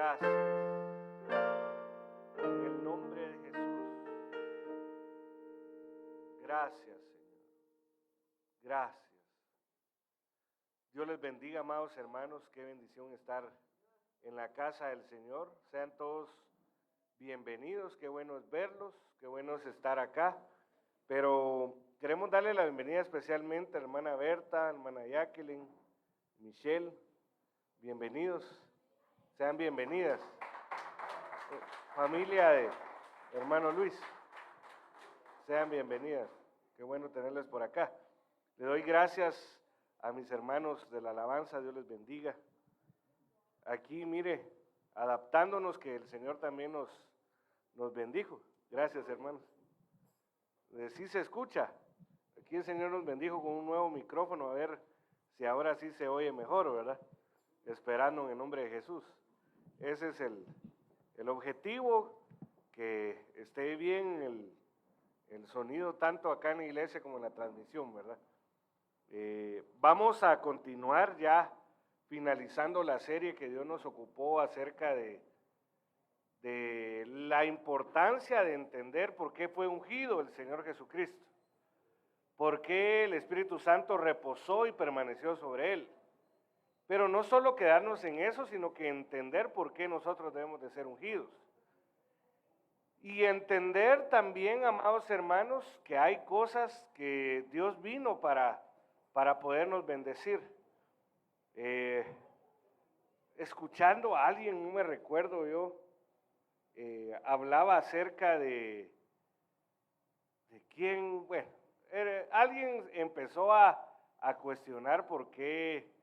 Gracias. En el nombre de Jesús. Gracias, Señor. Gracias. Dios les bendiga, amados hermanos. Qué bendición estar en la casa del Señor. Sean todos bienvenidos. Qué bueno es verlos. Qué bueno es estar acá. Pero queremos darle la bienvenida especialmente a hermana Berta, hermana Jacqueline, Michelle. Bienvenidos. Sean bienvenidas. Familia de hermano Luis, sean bienvenidas. Qué bueno tenerles por acá. Le doy gracias a mis hermanos de la alabanza, Dios les bendiga. Aquí, mire, adaptándonos, que el Señor también nos bendijo. Gracias, hermanos. Sí se escucha. Aquí el Señor nos bendijo con un nuevo micrófono, a ver si ahora sí se oye mejor, ¿verdad? Esperando en el nombre de Jesús. Ese es el objetivo, que esté bien el sonido tanto acá en la iglesia como en la transmisión, ¿verdad? Vamos a continuar ya finalizando la serie que Dios nos ocupó acerca de la importancia de entender por qué fue ungido el Señor Jesucristo, por qué el Espíritu Santo reposó y permaneció sobre él. Pero no solo quedarnos en eso, sino que entender por qué nosotros debemos de ser ungidos. Y entender también, amados hermanos, que hay cosas que Dios vino para podernos bendecir. Escuchando a alguien, no me recuerdo yo, hablaba acerca de quién, bueno, alguien empezó a cuestionar por qué,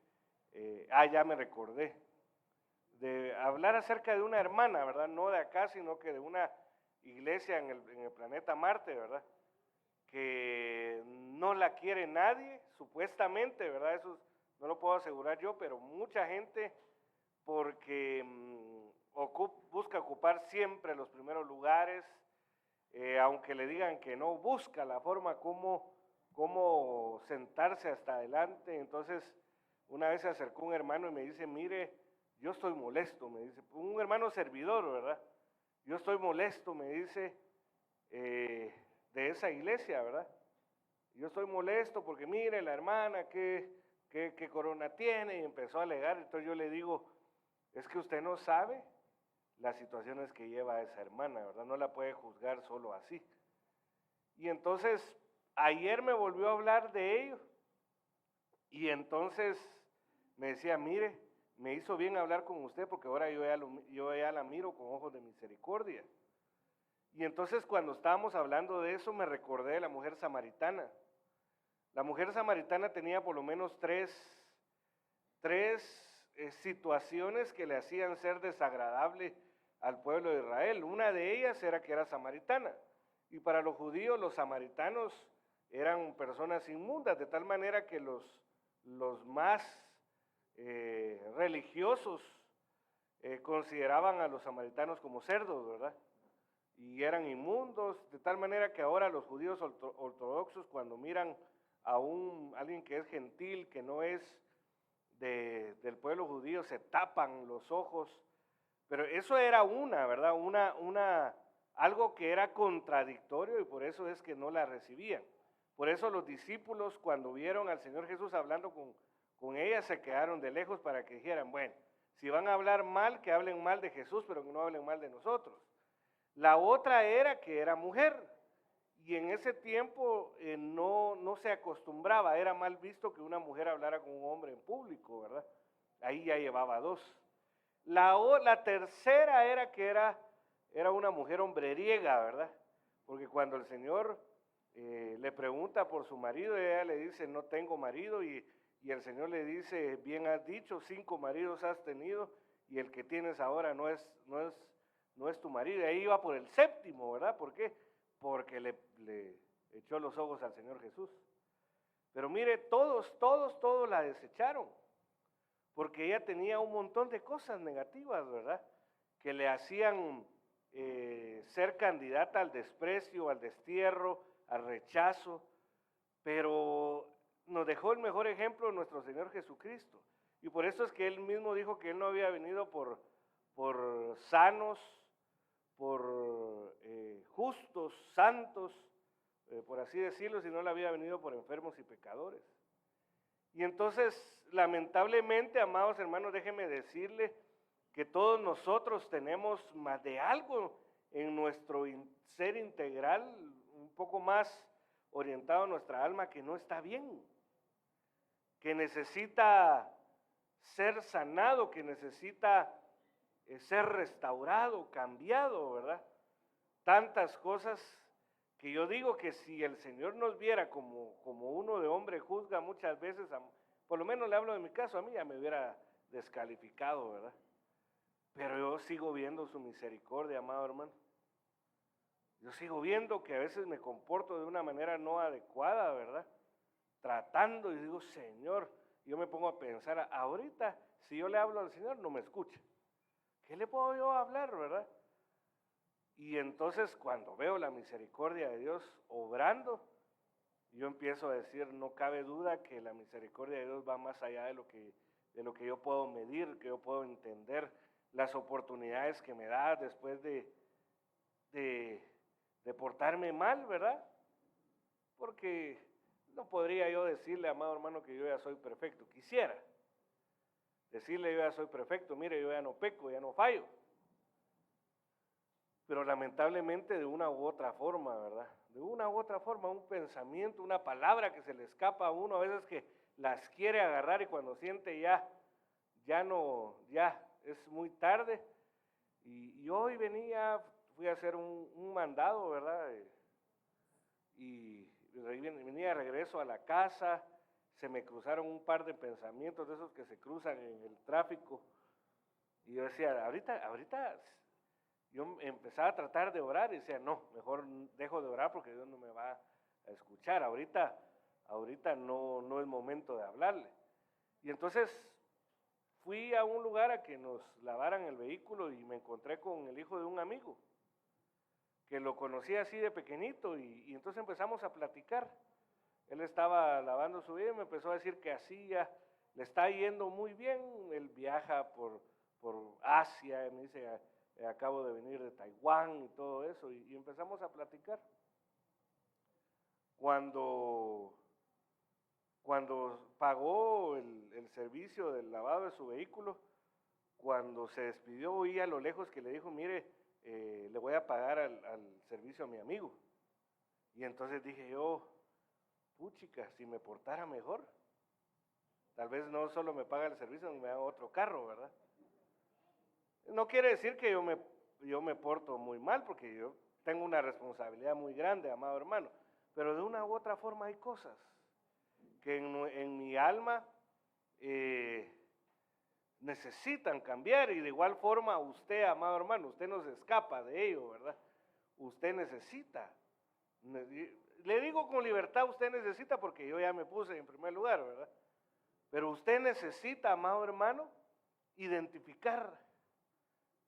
ya me recordé, de hablar acerca de una hermana, ¿verdad? No de acá, sino que de una iglesia en el planeta Marte, ¿verdad? Que no la quiere nadie, supuestamente, ¿verdad? Eso no lo puedo asegurar yo, pero mucha gente, porque busca ocupar siempre los primeros lugares, aunque le digan que no, busca la forma cómo sentarse hasta adelante. Entonces, una vez se acercó un hermano y me dice, mire, yo estoy molesto, me dice, un hermano servidor, ¿verdad? Yo estoy molesto, me dice, de esa iglesia, ¿verdad? Yo estoy molesto porque mire la hermana que corona tiene, y empezó a alegar. Entonces yo le digo, es que usted no sabe las situaciones que lleva esa hermana, ¿verdad? No la puede juzgar solo así. Y entonces ayer me volvió a hablar de ello, y entonces me decía, mire, me hizo bien hablar con usted porque ahora yo ya la miro con ojos de misericordia. Y entonces cuando estábamos hablando de eso me recordé de la mujer samaritana. La mujer samaritana tenía por lo menos tres situaciones que le hacían ser desagradable al pueblo de Israel. Una de ellas era que era samaritana. Y para los judíos los samaritanos eran personas inmundas, de tal manera que los más religiosos consideraban a los samaritanos como cerdos, ¿verdad? Y eran inmundos, de tal manera que ahora los judíos ortodoxos, cuando miran a alguien que es gentil, que no es del pueblo judío, se tapan los ojos. Pero eso era ¿verdad? Algo que era contradictorio, y por eso es que no la recibían. Por eso los discípulos, cuando vieron al Señor Jesús hablando con ella, se quedaron de lejos para que dijeran, bueno, si van a hablar mal, que hablen mal de Jesús, pero que no hablen mal de nosotros. La otra era que era mujer, y en ese tiempo no se acostumbraba, era mal visto que una mujer hablara con un hombre en público, ¿verdad? Ahí ya llevaba dos. La tercera era que era una mujer hombreriega, ¿verdad? Porque cuando el Señor le pregunta por su marido, ella le dice, no tengo marido, y el Señor le dice, bien has dicho, 5 maridos has tenido, y el que tienes ahora no es tu marido. Y ahí iba por el séptimo, ¿verdad? ¿Por qué? Porque le echó los ojos al Señor Jesús. Pero mire, todos la desecharon, porque ella tenía un montón de cosas negativas, ¿verdad? Que le hacían ser candidata al desprecio, al destierro, al rechazo. Pero nos dejó el mejor ejemplo nuestro Señor Jesucristo. Y por eso es que Él mismo dijo que Él no había venido por por sanos, por justos, santos, por así decirlo, sino Él había venido por enfermos y pecadores. Y entonces, lamentablemente, amados hermanos, déjenme decirle que todos nosotros tenemos más de algo en nuestro ser integral, un poco más orientado a nuestra alma, que no está bien, que necesita ser sanado, que necesita ser restaurado, cambiado, ¿verdad? Tantas cosas que yo digo que si el Señor nos viera como uno de hombre juzga muchas veces, por lo menos le hablo de mi caso, a mí ya me hubiera descalificado, ¿verdad? Pero yo sigo viendo su misericordia, amado hermano. Yo sigo viendo que a veces me comporto de una manera no adecuada, ¿verdad? Tratando y digo, Señor, yo me pongo a pensar, ahorita si yo le hablo al Señor no me escucha. ¿Qué le puedo yo hablar, verdad? Y entonces cuando veo la misericordia de Dios obrando, yo empiezo a decir, no cabe duda que la misericordia de Dios va más allá de lo que yo puedo medir, que yo puedo entender, las oportunidades que me da después de portarme mal, ¿verdad? Porque no podría yo decirle, amado hermano, que yo ya soy perfecto. Quisiera decirle, yo ya soy perfecto, mire, yo ya no peco, ya no fallo. Pero lamentablemente de una u otra forma, ¿verdad? De una u otra forma, un pensamiento, una palabra que se le escapa a uno, a veces que las quiere agarrar y cuando siente ya es muy tarde. Y hoy fui a hacer un mandado, ¿verdad? Y venía de regreso a la casa, se me cruzaron un par de pensamientos de esos que se cruzan en el tráfico. Y yo decía, ahorita yo empezaba a tratar de orar y decía, no, mejor dejo de orar porque Dios no me va a escuchar. Ahorita no es momento de hablarle. Y entonces fui a un lugar a que nos lavaran el vehículo y me encontré con el hijo de un amigo que lo conocía así de pequeñito y entonces empezamos a platicar. Él estaba lavando su vida y me empezó a decir que así ya le está yendo muy bien. Él viaja por Asia, me dice, acabo de venir de Taiwán y todo eso, y empezamos a platicar. Cuando pagó el servicio del lavado de su vehículo, cuando se despidió, oí a lo lejos que le dijo, mire, le voy a pagar al servicio a mi amigo. Y entonces dije yo, puchica, si me portara mejor, tal vez no solo me paga el servicio, me da otro carro, ¿verdad? No quiere decir que yo me porto muy mal, porque yo tengo una responsabilidad muy grande, amado hermano, pero de una u otra forma hay cosas que en mi alma necesitan cambiar, y de igual forma usted, amado hermano, usted no se escapa de ello, ¿verdad? Usted necesita, le digo con libertad, usted necesita porque yo ya me puse en primer lugar, ¿verdad? Pero usted necesita, amado hermano, identificar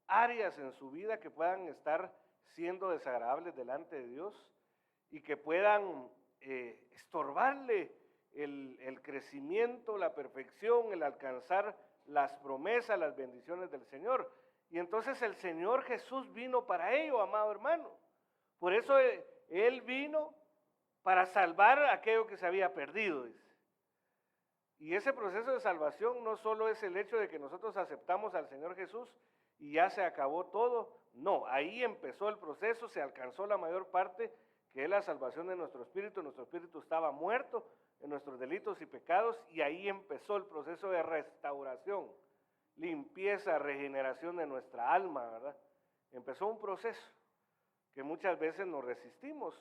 áreas en su vida que puedan estar siendo desagradables delante de Dios y que puedan estorbarle el crecimiento, la perfección, el alcanzar las promesas, las bendiciones del Señor. Y entonces el Señor Jesús vino para ello, amado hermano. Por eso Él vino para salvar aquello que se había perdido, dice. Y ese proceso de salvación no solo es el hecho de que nosotros aceptamos al Señor Jesús y ya se acabó todo. No, ahí empezó el proceso, se alcanzó la mayor parte, que es la salvación de nuestro espíritu. Nuestro espíritu estaba muerto en nuestros delitos y pecados, y ahí empezó el proceso de restauración, limpieza, regeneración de nuestra alma, ¿verdad? Empezó un proceso que muchas veces nos resistimos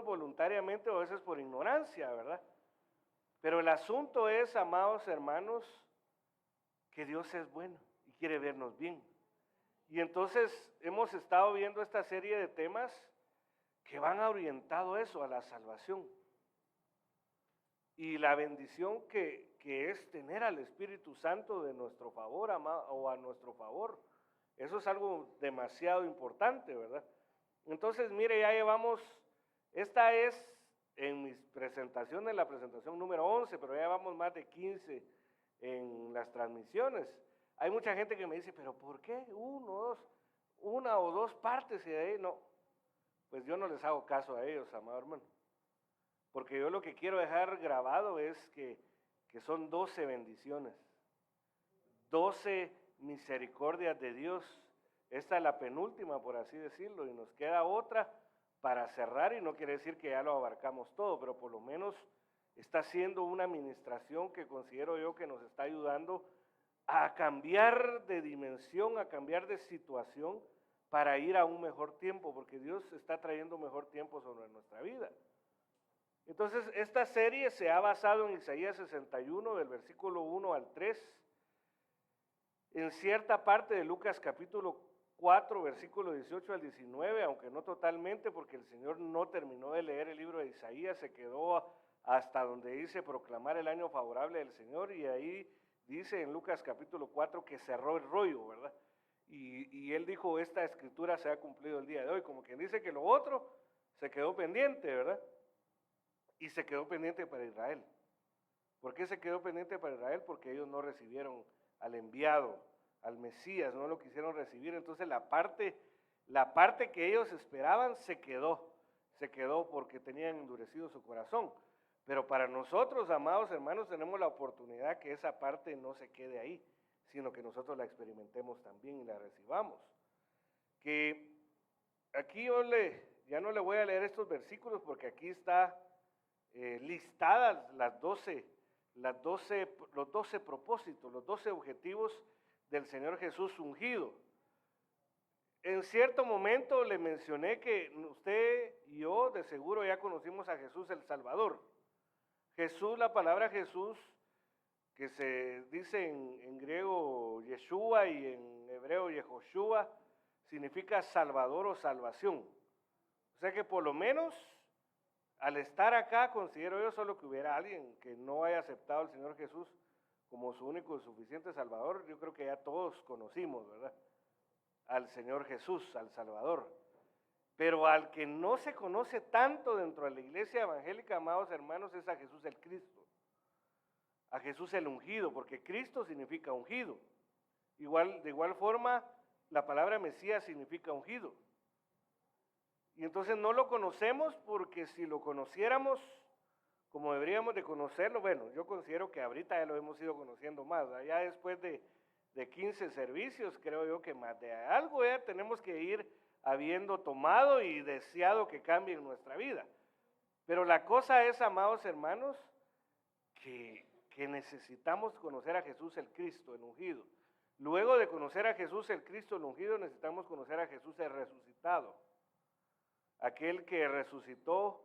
voluntariamente o a veces por ignorancia, ¿verdad? Pero el asunto es, amados hermanos, que Dios es bueno y quiere vernos bien. Y entonces hemos estado viendo esta serie de temas que van orientado eso, a la salvación. Y la bendición que es tener al Espíritu Santo de nuestro favor, o a nuestro favor. Eso es algo demasiado importante, ¿verdad? Entonces, mire, ya llevamos, esta es en mis presentaciones, la presentación número 11, pero ya llevamos más de 15 en las transmisiones. Hay mucha gente que me dice, pero ¿por qué una o dos partes y de ahí no? Pues yo no les hago caso a ellos, amado hermano. Porque yo lo que quiero dejar grabado es que son 12 bendiciones, 12 misericordias de Dios. Esta es la penúltima, por así decirlo, y nos queda otra para cerrar, y no quiere decir que ya lo abarcamos todo, pero por lo menos está siendo una administración que considero yo que nos está ayudando a cambiar de dimensión, a cambiar de situación para ir a un mejor tiempo, porque Dios está trayendo mejor tiempo sobre nuestra vida. Entonces, esta serie se ha basado en Isaías 61, del versículo 1 al 3, en cierta parte de Lucas capítulo 4, versículo 18 al 19, aunque no totalmente, porque el Señor no terminó de leer el libro de Isaías, se quedó hasta donde dice proclamar el año favorable del Señor, y ahí dice en Lucas capítulo 4 que cerró el rollo, ¿verdad? Y él dijo, esta escritura se ha cumplido el día de hoy, como quien dice que lo otro se quedó pendiente, ¿verdad? Y se quedó pendiente para Israel. ¿Por qué se quedó pendiente para Israel? Porque ellos no recibieron al enviado, al Mesías, no lo quisieron recibir. Entonces la parte que ellos esperaban se quedó porque tenían endurecido su corazón. Pero para nosotros, amados hermanos, tenemos la oportunidad que esa parte no se quede ahí, sino que nosotros la experimentemos también y la recibamos. Que aquí ya no le voy a leer estos versículos porque aquí está listadas los 12 propósitos, los 12 objetivos del Señor Jesús ungido. En cierto momento le mencioné que usted y yo de seguro ya conocimos a Jesús el Salvador. Jesús, la palabra Jesús, que se dice en griego Yeshua y en hebreo Yehoshua, significa Salvador o salvación. O sea que por lo menos al estar acá, considero yo solo que hubiera alguien que no haya aceptado al Señor Jesús como su único y suficiente Salvador. Yo creo que ya todos conocimos, ¿verdad? Al Señor Jesús, al Salvador. Pero al que no se conoce tanto dentro de la iglesia evangélica, amados hermanos, es a Jesús el Cristo. A Jesús el ungido, porque Cristo significa ungido. De igual forma, la palabra Mesías significa ungido. Y entonces no lo conocemos porque si lo conociéramos como deberíamos de conocerlo, bueno, yo considero que ahorita ya lo hemos ido conociendo más, ¿verdad? Ya después de 15 servicios, creo yo que más de algo ya tenemos que ir habiendo tomado y deseado que cambie en nuestra vida. Pero la cosa es, amados hermanos, que necesitamos conocer a Jesús el Cristo, el ungido. Luego de conocer a Jesús el Cristo, el ungido, necesitamos conocer a Jesús el resucitado. Aquel que resucitó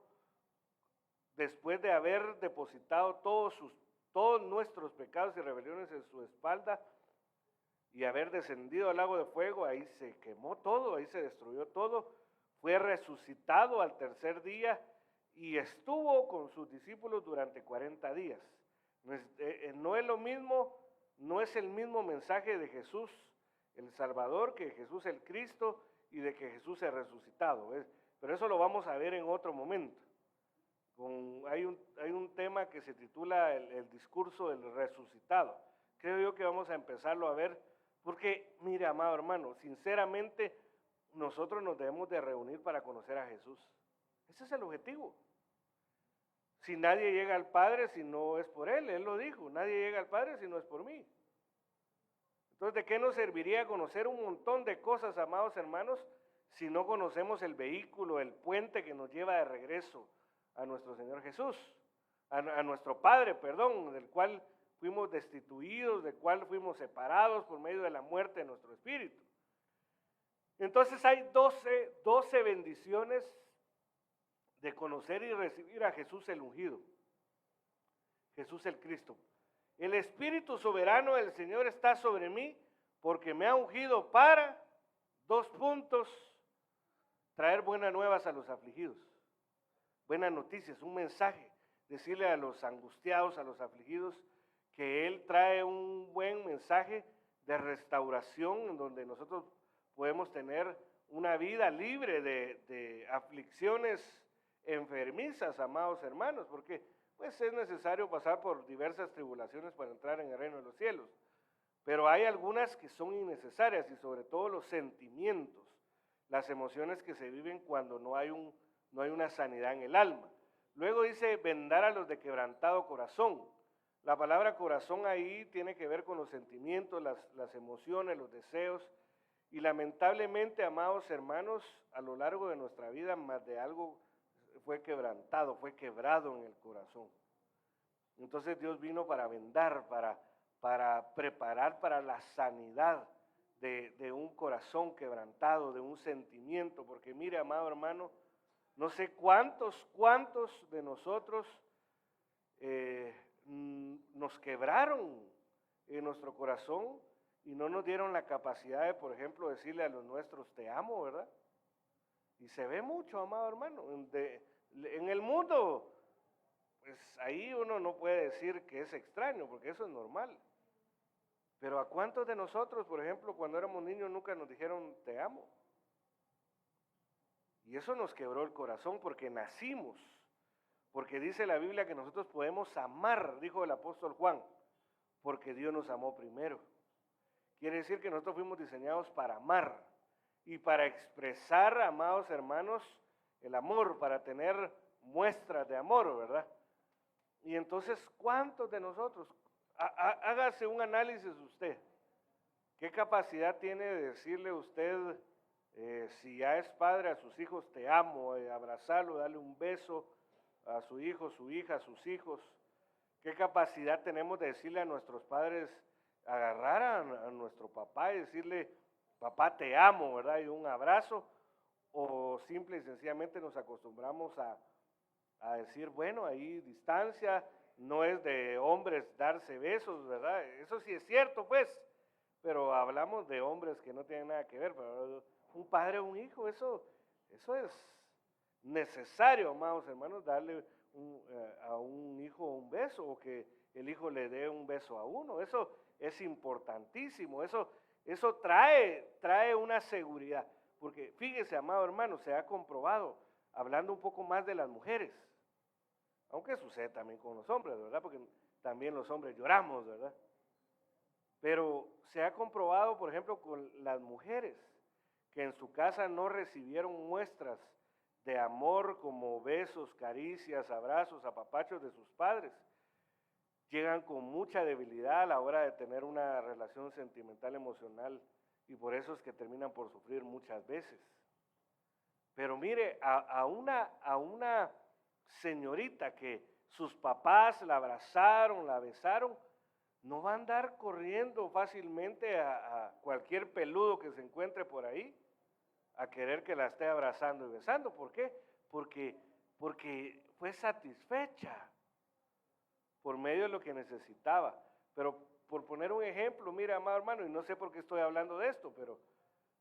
después de haber depositado todos nuestros pecados y rebeliones en su espalda y haber descendido al lago de fuego, ahí se quemó todo, ahí se destruyó todo, fue resucitado al tercer día y estuvo con sus discípulos durante 40 días. No es lo mismo, no es el mismo mensaje de Jesús el Salvador que Jesús el Cristo y de que Jesús es resucitado, ¿ves? Pero eso lo vamos a ver en otro momento. Hay un tema que se titula el discurso del resucitado. Creo yo que vamos a empezarlo a ver, porque, mire, amado hermano, sinceramente, nosotros nos debemos de reunir para conocer a Jesús. Ese es el objetivo. Si nadie llega al Padre si no es por Él lo dijo, nadie llega al Padre si no es por mí. Entonces, ¿de qué nos serviría conocer un montón de cosas, amados hermanos, si no conocemos el vehículo, el puente que nos lleva de regreso a nuestro Señor Jesús, a nuestro Padre, perdón, del cual fuimos destituidos, del cual fuimos separados por medio de la muerte de nuestro espíritu? Entonces hay 12 bendiciones de conocer y recibir a Jesús el ungido, Jesús el Cristo. El Espíritu soberano del Señor está sobre mí porque me ha ungido para, traer buenas nuevas a los afligidos. Buenas noticias, un mensaje, decirle a los angustiados, a los afligidos, que Él trae un buen mensaje de restauración en donde nosotros podemos tener una vida libre de aflicciones enfermizas, amados hermanos, porque pues es necesario pasar por diversas tribulaciones para entrar en el reino de los cielos. pero hay algunas que son innecesarias y sobre todo los sentimientos, las emociones que se viven cuando no hay una sanidad en el alma. Luego dice, vendar a los de quebrantado corazón. La palabra corazón ahí tiene que ver con los sentimientos, las emociones, los deseos, y lamentablemente, amados hermanos, a lo largo de nuestra vida más de algo fue quebrantado, fue quebrado en el corazón. Entonces Dios vino para vendar, para preparar para la sanidad de un corazón quebrantado, de un sentimiento, porque mire, amado hermano, no sé cuántos de nosotros nos quebraron en nuestro corazón y no nos dieron la capacidad de, por ejemplo, decirle a los nuestros, te amo, ¿verdad? Y se ve mucho, amado hermano, en el mundo, pues ahí uno no puede decir que es extraño, porque eso es normal. Pero ¿a cuántos de nosotros, por ejemplo, cuando éramos niños nunca nos dijeron, te amo? Y eso nos quebró el corazón porque nacimos, porque dice la Biblia que nosotros podemos amar, dijo el apóstol Juan, porque Dios nos amó primero. Quiere decir que nosotros fuimos diseñados para amar y para expresar, amados hermanos, el amor, para tener muestras de amor, ¿verdad? Y entonces, ¿cuántos de nosotros? Hágase un análisis usted. ¿Qué capacidad tiene de decirle usted, si ya es padre, a sus hijos, te amo, abrazarlo, darle un beso a su hijo, su hija, a sus hijos? ¿Qué capacidad tenemos de decirle a nuestros padres, agarrar a nuestro papá y decirle, papá, te amo, ¿verdad? Y un abrazo, o simple y sencillamente nos acostumbramos a decir, bueno, ahí distancia, no es de hombres darse besos, ¿verdad? Eso sí es cierto, pues, pero hablamos de hombres que no tienen nada que ver, pero un padre o un hijo, eso es necesario, amados hermanos, darle a un hijo un beso, o que el hijo le dé un beso a uno, eso es importantísimo, eso trae una seguridad, porque fíjese, amado hermano, se ha comprobado, hablando un poco más de las mujeres, aunque sucede también con los hombres, ¿verdad? Porque también los hombres lloramos, ¿verdad? Pero se ha comprobado, por ejemplo, con las mujeres, que en su casa no recibieron muestras de amor como besos, caricias, abrazos, apapachos de sus padres, llegan con mucha debilidad a la hora de tener una relación sentimental, emocional, y por eso es que terminan por sufrir muchas veces. Pero mire, a una señorita que sus papás la abrazaron, la besaron, no va a andar corriendo fácilmente a cualquier peludo que se encuentre por ahí a querer que la esté abrazando y besando. ¿Por qué? Porque fue satisfecha por medio de lo que necesitaba. Pero por poner un ejemplo, mira, amado hermano, y no sé por qué estoy hablando de esto,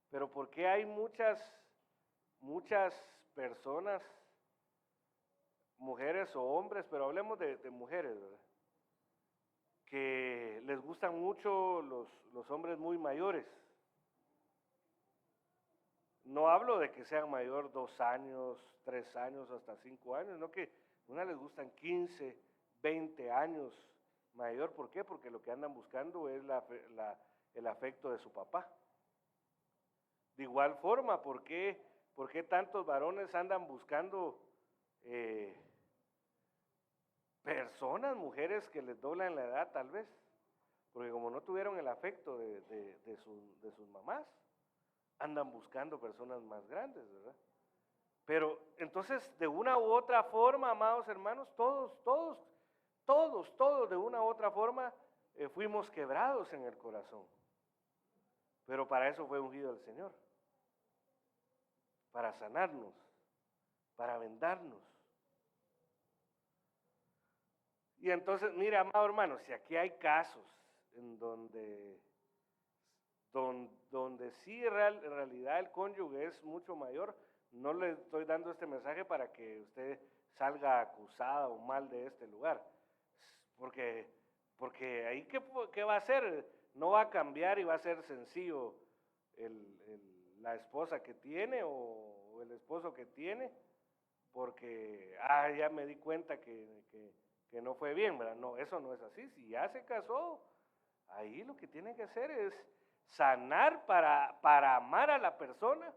pero ¿por qué hay muchas personas, mujeres o hombres, pero hablemos de mujeres, ¿verdad?, que les gustan mucho los hombres muy mayores? No hablo de que sean mayor 2 años, 3 años, hasta 5 años, no, que una les gustan 15, 20 años mayor. ¿Por qué? Porque lo que andan buscando es el afecto de su papá. De igual forma, ¿por qué tantos varones andan buscando personas, mujeres que les doblan la edad tal vez? Porque como no tuvieron el afecto de sus mamás, andan buscando personas más grandes, ¿verdad? Pero entonces, de una u otra forma, amados hermanos, todos, de una u otra forma, fuimos quebrados en el corazón. Pero para eso fue ungido el Señor, para sanarnos, para vendarnos. Y entonces, mire, amado hermano, si aquí hay casos en donde sí en realidad el cónyuge es mucho mayor, no le estoy dando este mensaje para que usted salga acusada o mal de este lugar, porque ahí ¿qué va a hacer? No va a cambiar y va a ser sencillo la esposa que tiene o el esposo que tiene, porque ya me di cuenta que no fue bien, ¿verdad? No, eso no es así. Si ya se casó, Ahí lo que tiene que hacer es sanar para amar a la persona,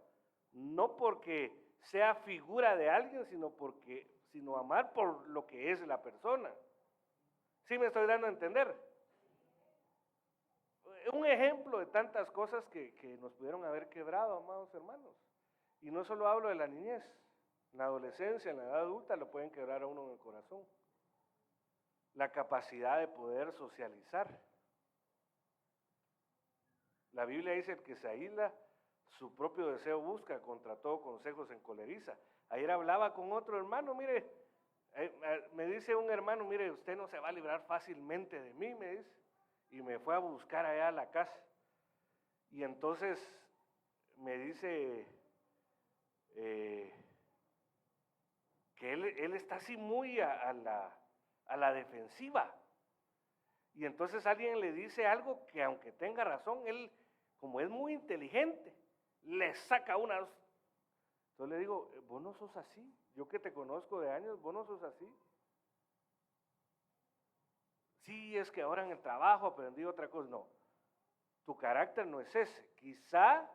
no porque sea figura de alguien, sino amar por lo que es la persona. ¿Sí me estoy dando a entender? Un ejemplo de tantas cosas que nos pudieron haber quebrado, amados hermanos. Y no solo hablo de la niñez, en la adolescencia, en la edad adulta lo pueden quebrar a uno en el corazón. La capacidad de poder socializar. La Biblia dice: el que se aísla, su propio deseo busca, contra todo consejo se encoleriza. Ayer hablaba con otro hermano, mire, me dice un hermano: mire, usted no se va a librar fácilmente de mí, me dice. Y me fue a buscar allá a la casa. Y entonces me dice que él está así muy a la defensiva. Y entonces alguien le dice algo que, aunque tenga razón, él, como es muy inteligente, le saca una. Entonces le digo: vos no sos así. Yo que te conozco de años, vos no sos así. Sí, es que ahora en el trabajo aprendí otra cosa. No, tu carácter no es ese. Quizá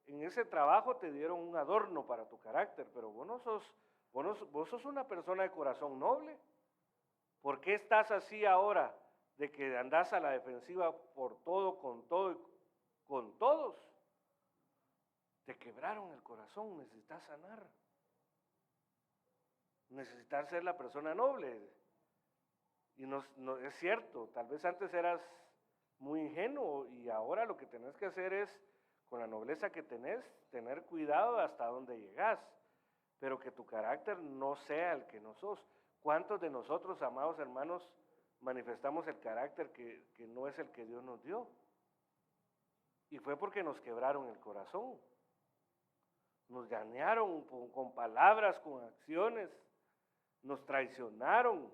en ese trabajo te dieron un adorno para tu carácter, pero vos sos una persona de corazón noble. ¿Por qué estás así ahora, de que andás a la defensiva por todo, con todos? Te quebraron el corazón, necesitas sanar. Necesitas ser la persona noble. Y no es cierto, tal vez antes eras muy ingenuo y ahora lo que tenés que hacer es, con la nobleza que tenés, tener cuidado hasta dónde llegás, pero que tu carácter no sea el que no sos. ¿Cuántos de nosotros, amados hermanos, manifestamos el carácter que no es el que Dios nos dio? Y fue porque nos quebraron el corazón, nos dañaron con palabras, con acciones, nos traicionaron.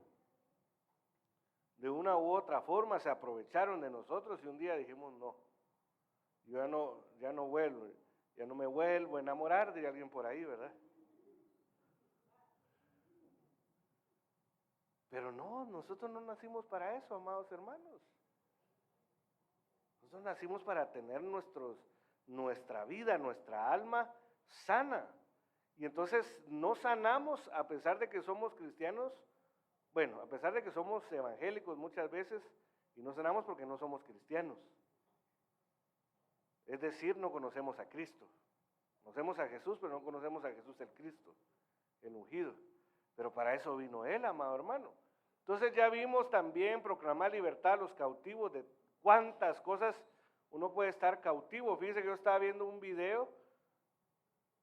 De una u otra forma se aprovecharon de nosotros y un día dijimos: no, yo ya no vuelvo, ya no me vuelvo a enamorar, de alguien por ahí, ¿verdad? Pero no, nosotros no nacimos para eso, amados hermanos. Nosotros nacimos para tener nuestra vida, nuestra alma sana. Y entonces no sanamos a pesar de que somos cristianos. Bueno, a pesar de que somos evangélicos muchas veces, y no sanamos porque no somos cristianos. Es decir, no conocemos a Cristo. Conocemos a Jesús, pero no conocemos a Jesús el Cristo, el ungido. Pero para eso vino Él, amado hermano. Entonces ya vimos también proclamar libertad a los cautivos de cuántas cosas uno puede estar cautivo. Fíjense que yo estaba viendo un video,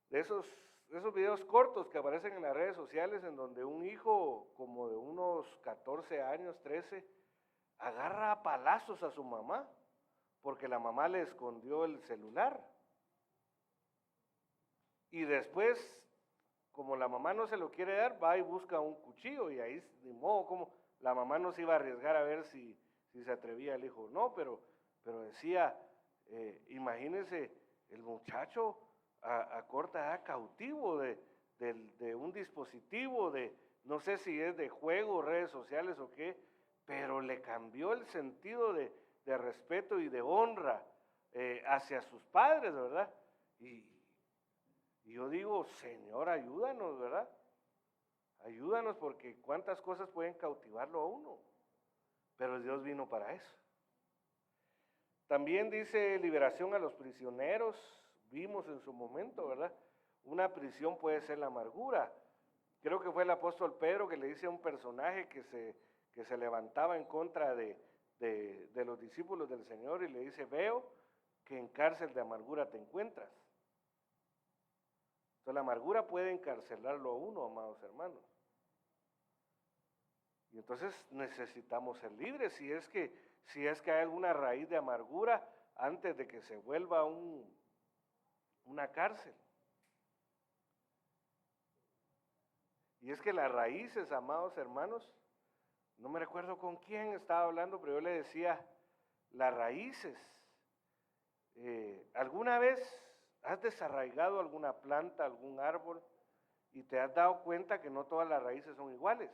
de esos videos cortos que aparecen en las redes sociales, en donde un hijo como de unos 14 años, 13, agarra a palazos a su mamá, porque la mamá le escondió el celular. Y después, como la mamá no se lo quiere dar, va y busca un cuchillo, y ahí, de modo, como la mamá no se iba a arriesgar a ver si se atrevía el hijo o no, pero decía, imagínense, el muchacho a corta edad cautivo de un dispositivo, no sé si es de juego, redes sociales o qué, pero le cambió el sentido de respeto y de honra hacia sus padres, ¿verdad? Y yo digo: Señor, ayúdanos, ¿verdad? Ayúdanos, porque cuántas cosas pueden cautivarlo a uno, pero Dios vino para eso. También dice liberación a los prisioneros, vimos en su momento, ¿verdad? Una prisión puede ser la amargura. Creo que fue el apóstol Pedro que le dice a un personaje que se levantaba en contra de los discípulos del Señor, y le dice: veo que en cárcel de amargura te encuentras. Entonces la amargura puede encarcelarlo a uno, amados hermanos. Y entonces necesitamos ser libres, si es que hay alguna raíz de amargura, antes de que se vuelva una cárcel. Y es que las raíces, amados hermanos, no me recuerdo con quién estaba hablando, pero yo le decía: las raíces, ¿alguna vez has desarraigado alguna planta, algún árbol, y te has dado cuenta que no todas las raíces son iguales?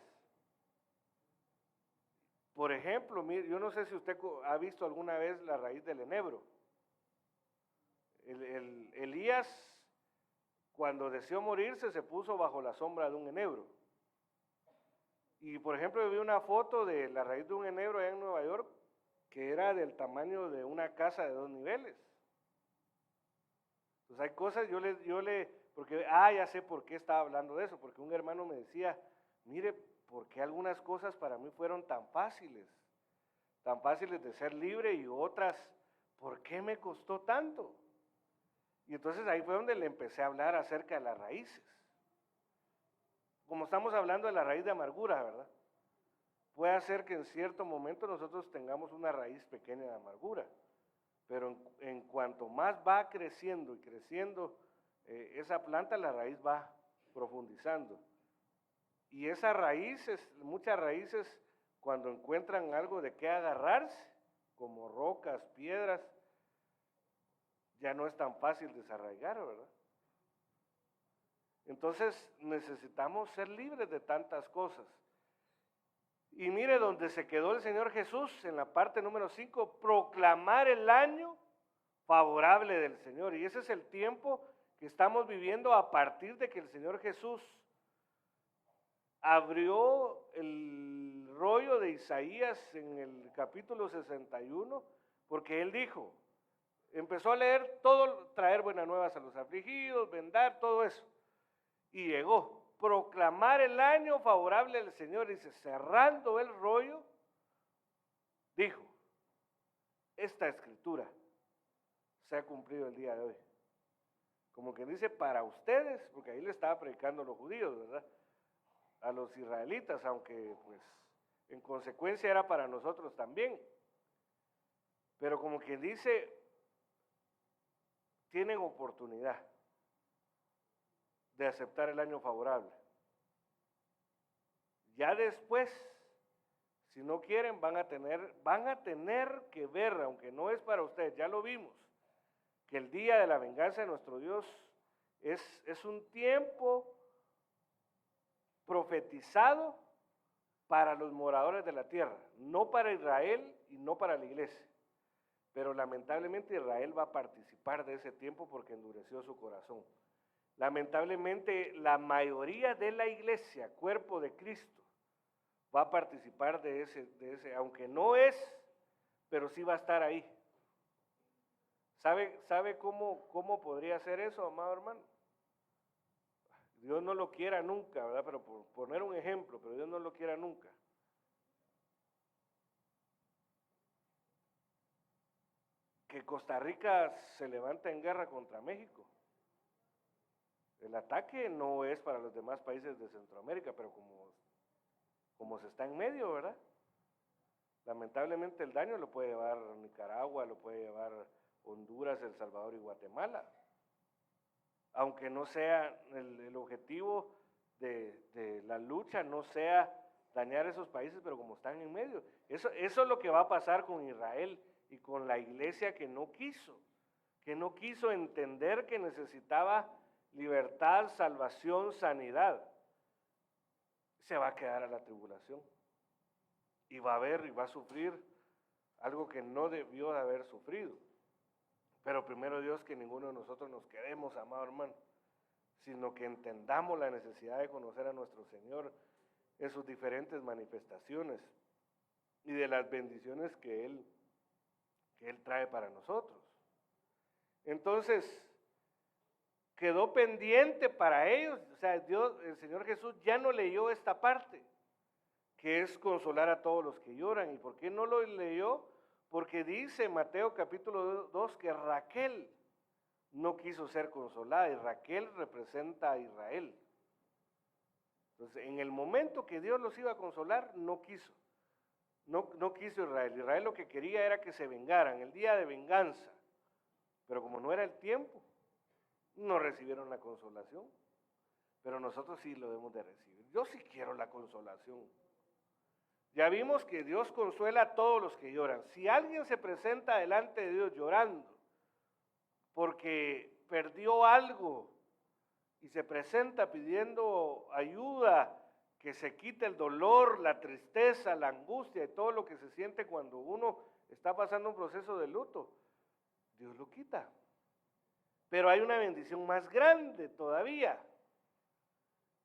Por ejemplo, mire, yo no sé si usted ha visto alguna vez la raíz del enebro. Elías, cuando deseó morirse, se puso bajo la sombra de un enebro. Y por ejemplo, yo vi una foto de la raíz de un enebro allá en Nueva York, que era del tamaño de una casa de 2 niveles. Entonces hay cosas, porque, ya sé por qué estaba hablando de eso, porque un hermano me decía, mire, ¿por qué algunas cosas para mí fueron tan fáciles de ser libre y otras, ¿por qué me costó tanto? Y entonces ahí fue donde le empecé a hablar acerca de las raíces. Como estamos hablando de la raíz de amargura, ¿verdad? Puede ser que en cierto momento nosotros tengamos una raíz pequeña de amargura, pero en cuanto más va creciendo y creciendo esa planta, la raíz va profundizando. Y esas raíces, muchas raíces, cuando encuentran algo de qué agarrarse, como rocas, piedras, ya no es tan fácil desarraigar, ¿verdad? Entonces necesitamos ser libres de tantas cosas. Y mire donde se quedó el Señor Jesús, en la parte número 5, proclamar el año favorable del Señor. Y ese es el tiempo que estamos viviendo a partir de que el Señor Jesús abrió el rollo de Isaías en el capítulo 61, porque Él dijo, empezó a leer todo, traer buenas nuevas a los afligidos, vendar, todo eso. Y llegó, proclamar el año favorable del Señor, dice, cerrando el rollo, dijo, esta escritura se ha cumplido el día de hoy. Como que dice, para ustedes, porque ahí le estaba predicando a los judíos, ¿verdad? A los israelitas, aunque pues en consecuencia era para nosotros también. Pero como quien dice, tienen oportunidad de aceptar el año favorable. Ya después, si no quieren, van a tener que ver, aunque no es para ustedes, ya lo vimos, que el día de la venganza de nuestro Dios es un tiempo profetizado para los moradores de la tierra, no para Israel y no para la iglesia. Pero lamentablemente Israel va a participar de ese tiempo porque endureció su corazón. Lamentablemente la mayoría de la iglesia, cuerpo de Cristo, va a participar de ese, aunque no es, pero sí va a estar ahí. ¿Sabe cómo podría ser eso, amado hermano? Dios no lo quiera nunca, ¿verdad? Pero por poner un ejemplo, pero Dios no lo quiera nunca. Que Costa Rica se levanta en guerra contra México. El ataque no es para los demás países de Centroamérica, pero como se está en medio, ¿verdad? Lamentablemente el daño lo puede llevar Nicaragua, lo puede llevar Honduras, El Salvador y Guatemala. Aunque no sea el objetivo de la lucha, no sea dañar esos países, pero como están en medio. Eso es lo que va a pasar con Israel y con la iglesia que no quiso entender que necesitaba libertad, salvación, sanidad. Se va a quedar a la tribulación y va a sufrir algo que no debió de haber sufrido. Pero primero Dios, que ninguno de nosotros nos quedemos, amado hermano, sino que entendamos la necesidad de conocer a nuestro Señor en sus diferentes manifestaciones y de las bendiciones que Él trae para nosotros. Entonces, quedó pendiente para ellos, o sea, el Señor Jesús ya no leyó esta parte, que es consolar a todos los que lloran. ¿Y por qué no lo leyó? Porque dice Mateo capítulo 2 que Raquel no quiso ser consolada, y Raquel representa a Israel. Entonces, en el momento que Dios los iba a consolar, no quiso Israel. Israel lo que quería era que se vengaran, el día de venganza. Pero como no era el tiempo, no recibieron la consolación. Pero nosotros sí lo debemos de recibir. Yo sí quiero la consolación. Ya vimos que Dios consuela a todos los que lloran. Si alguien se presenta delante de Dios llorando porque perdió algo y se presenta pidiendo ayuda, que se quite el dolor, la tristeza, la angustia y todo lo que se siente cuando uno está pasando un proceso de luto. Dios lo quita. Pero hay una bendición más grande todavía,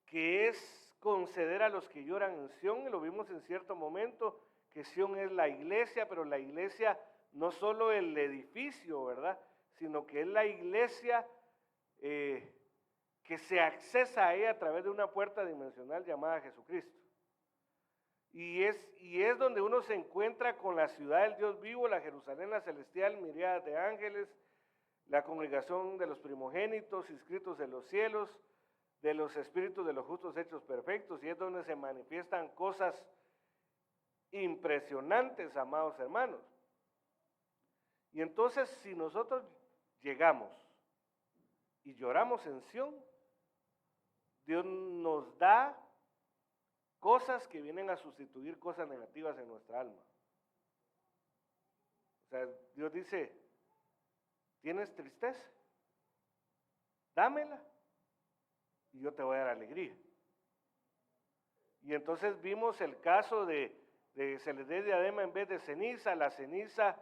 que es conceder a los que lloran en Sión, y lo vimos en cierto momento, que Sión es la iglesia, pero la iglesia no solo el edificio, ¿verdad? Sino que es la iglesia que se accesa a ella a través de una puerta dimensional llamada Jesucristo. Y es donde uno se encuentra con la ciudad del Dios vivo, la Jerusalén, la celestial, miríadas de ángeles, la congregación de los primogénitos, inscritos en los cielos, de los espíritus de los justos hechos perfectos, y es donde se manifiestan cosas impresionantes, amados hermanos. Y entonces, si nosotros llegamos y lloramos en Sión, Dios nos da cosas que vienen a sustituir cosas negativas en nuestra alma. O sea, Dios dice, ¿tienes tristeza? Dámela y yo te voy a dar alegría. Y entonces vimos el caso de se les dé diadema en vez de ceniza. La ceniza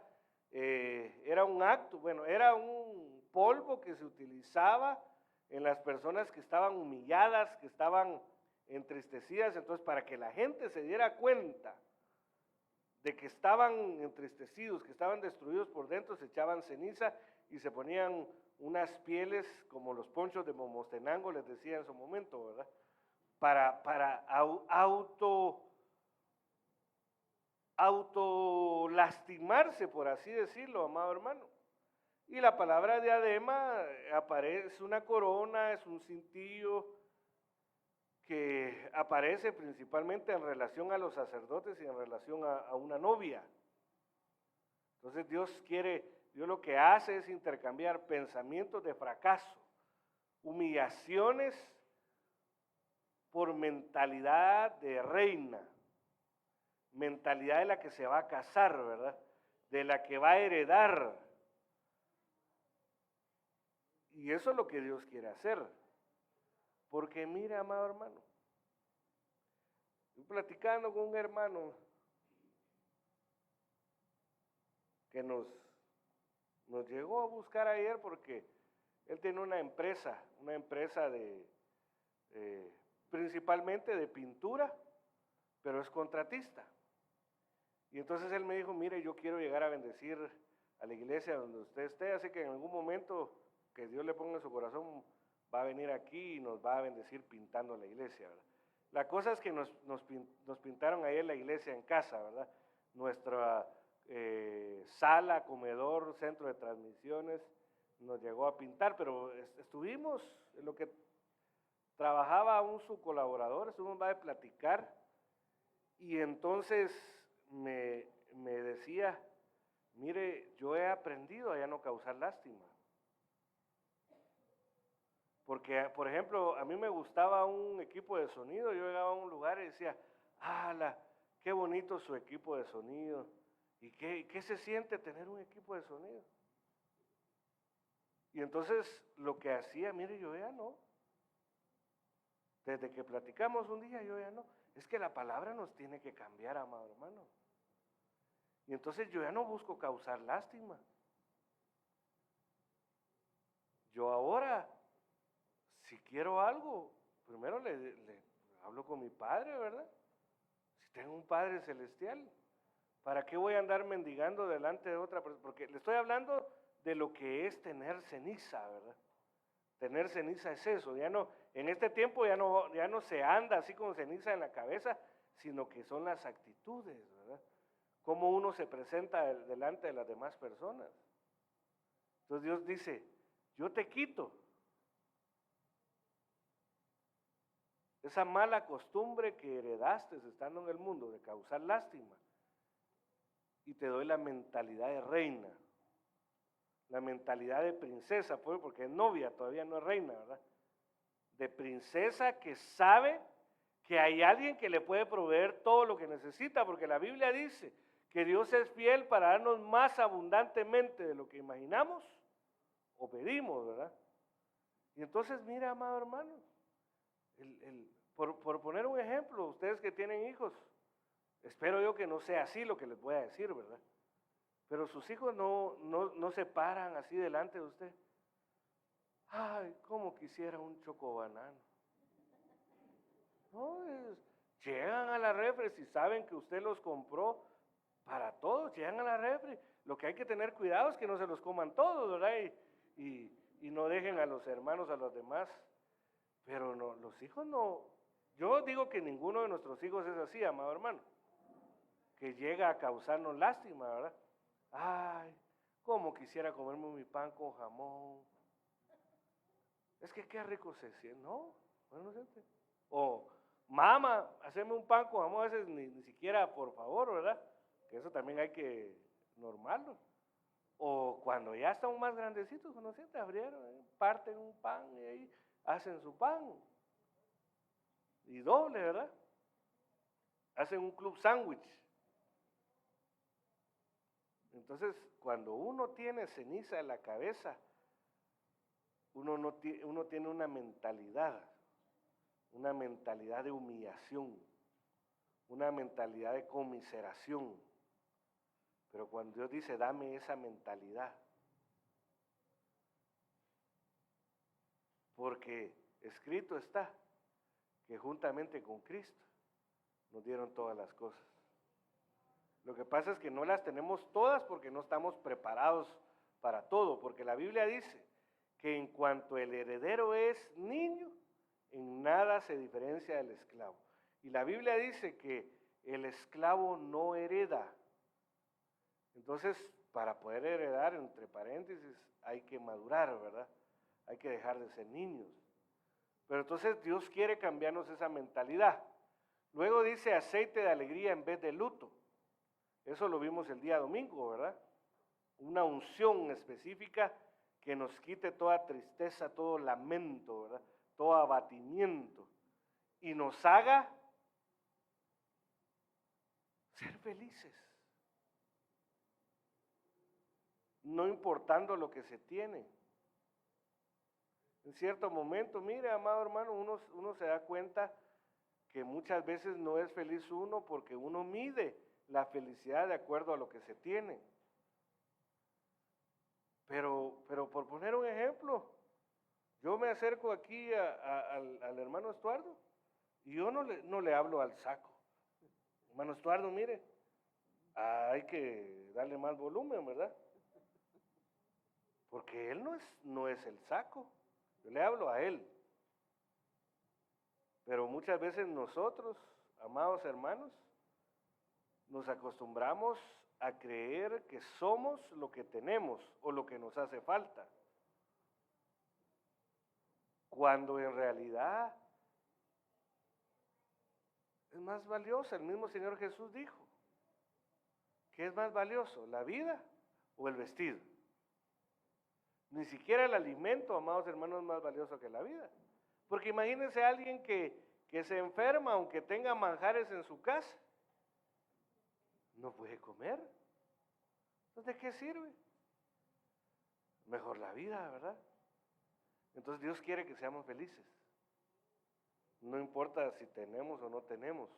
era un acto, bueno, era un polvo que se utilizaba en las personas que estaban humilladas, que estaban entristecidas. Entonces, para que la gente se diera cuenta de que estaban entristecidos, que estaban destruidos por dentro, se echaban ceniza y se ponían unas pieles como los ponchos de Momostenango, les decía en su momento, ¿verdad? Para auto lastimarse, por así decirlo, amado hermano. Y la palabra diadema aparece una corona, es un cintillo que aparece principalmente en relación a los sacerdotes y en relación a una novia. Entonces Dios lo que hace es intercambiar pensamientos de fracaso, humillaciones por mentalidad de reina, mentalidad de la que se va a casar, ¿verdad? De la que va a heredar. Y eso es lo que Dios quiere hacer. Porque mira, amado hermano, estoy platicando con un hermano que nos llegó a buscar ayer porque él tiene una empresa principalmente de pintura, pero es contratista. Y entonces él me dijo, mire, yo quiero llegar a bendecir a la iglesia donde usted esté, así que en algún momento que Dios le ponga en su corazón, va a venir aquí y nos va a bendecir pintando la iglesia, ¿verdad? La cosa es que nos pintaron ahí en la iglesia en casa, ¿verdad? Nuestra sala, comedor, centro de transmisiones, nos llegó a pintar, pero estuvimos, en lo que trabajaba un su colaborador, estuvimos a platicar, y entonces me decía, mire, yo he aprendido a ya no causar lástima. Porque, por ejemplo, a mí me gustaba un equipo de sonido, yo llegaba a un lugar y decía, ¡hala! ¡Qué bonito su equipo de sonido! ¿Y qué se siente tener un equipo de sonido? Y entonces lo que hacía, mire, yo ya no. Desde que platicamos un día, yo ya no. Es que la palabra nos tiene que cambiar, amado hermano. Y entonces yo ya no busco causar lástima. Yo ahora, si quiero algo, primero le hablo con mi padre, ¿verdad? Si tengo un padre celestial, ¿para qué voy a andar mendigando delante de otra persona? Porque le estoy hablando de lo que es tener ceniza, ¿verdad? Tener ceniza es eso, ya no, en este tiempo ya no se anda así con ceniza en la cabeza, sino que son las actitudes, ¿verdad? Cómo uno se presenta delante de las demás personas. Entonces Dios dice, yo te quito esa mala costumbre que heredaste estando en el mundo de causar lástima y te doy la mentalidad de reina, la mentalidad de princesa, pues, porque es novia, todavía no es reina, ¿verdad? De princesa que sabe que hay alguien que le puede proveer todo lo que necesita, porque la Biblia dice que Dios es fiel para darnos más abundantemente de lo que imaginamos o pedimos, ¿verdad? Y entonces, mira, amado hermano, Por poner un ejemplo, ustedes que tienen hijos, espero yo que no sea así lo que les voy a decir, ¿verdad? Pero sus hijos no se paran así delante de usted. Ay, cómo quisiera un chocobanano. No, llegan a la refri si saben que usted los compró para todos, llegan a la refri. Lo que hay que tener cuidado es que no se los coman todos, ¿verdad? Y no dejen a los hermanos, a los demás. Pero no, los hijos no. Yo digo que ninguno de nuestros hijos es así, amado hermano, que llega a causarnos lástima, ¿verdad? Ay, cómo quisiera comerme mi pan con jamón. Es que qué rico se siente, ¿no? Bueno, no siente. O, mamá, haceme un pan con jamón, a veces ni siquiera por favor, ¿verdad? Que eso también hay que normarlo. O cuando ya están más grandecitos, cuando siente, abrieron, parten un pan y ahí hacen su pan. Y doble, ¿verdad? Hacen un club sándwich. Entonces, cuando uno tiene ceniza en la cabeza, uno tiene una mentalidad de humillación, una mentalidad de conmiseración. Pero cuando Dios dice, dame esa mentalidad, porque escrito está que juntamente con Cristo nos dieron todas las cosas. Lo que pasa es que no las tenemos todas porque no estamos preparados para todo, porque la Biblia dice que en cuanto el heredero es niño, en nada se diferencia del esclavo. Y la Biblia dice que el esclavo no hereda. Entonces, para poder heredar, entre paréntesis, hay que madurar, ¿verdad? Hay que dejar de ser niños. Pero entonces Dios quiere cambiarnos esa mentalidad. Luego dice aceite de alegría en vez de luto. Eso lo vimos el día domingo, ¿verdad? Una unción específica que nos quite toda tristeza, todo lamento, ¿verdad? Todo abatimiento. Y nos haga ser felices. No importando lo que se tiene. En cierto momento, mire, amado hermano, uno se da cuenta que muchas veces no es feliz uno porque uno mide la felicidad de acuerdo a lo que se tiene. Pero por poner un ejemplo, yo me acerco aquí al hermano Estuardo y yo no le hablo al saco. Hermano Estuardo, mire, hay que darle más volumen, ¿verdad? Porque él no es el saco, yo le hablo a él. Pero muchas veces nosotros, amados hermanos, nos acostumbramos a creer que somos lo que tenemos o lo que nos hace falta. Cuando en realidad es más valioso. El mismo Señor Jesús dijo, ¿qué es más valioso, la vida o el vestido? Ni siquiera el alimento, amados hermanos, es más valioso que la vida. Porque imagínense a alguien que se enferma, aunque tenga manjares en su casa, no puede comer. Entonces, ¿de qué sirve? Mejor la vida, ¿verdad? Entonces Dios quiere que seamos felices. No importa si tenemos o no tenemos.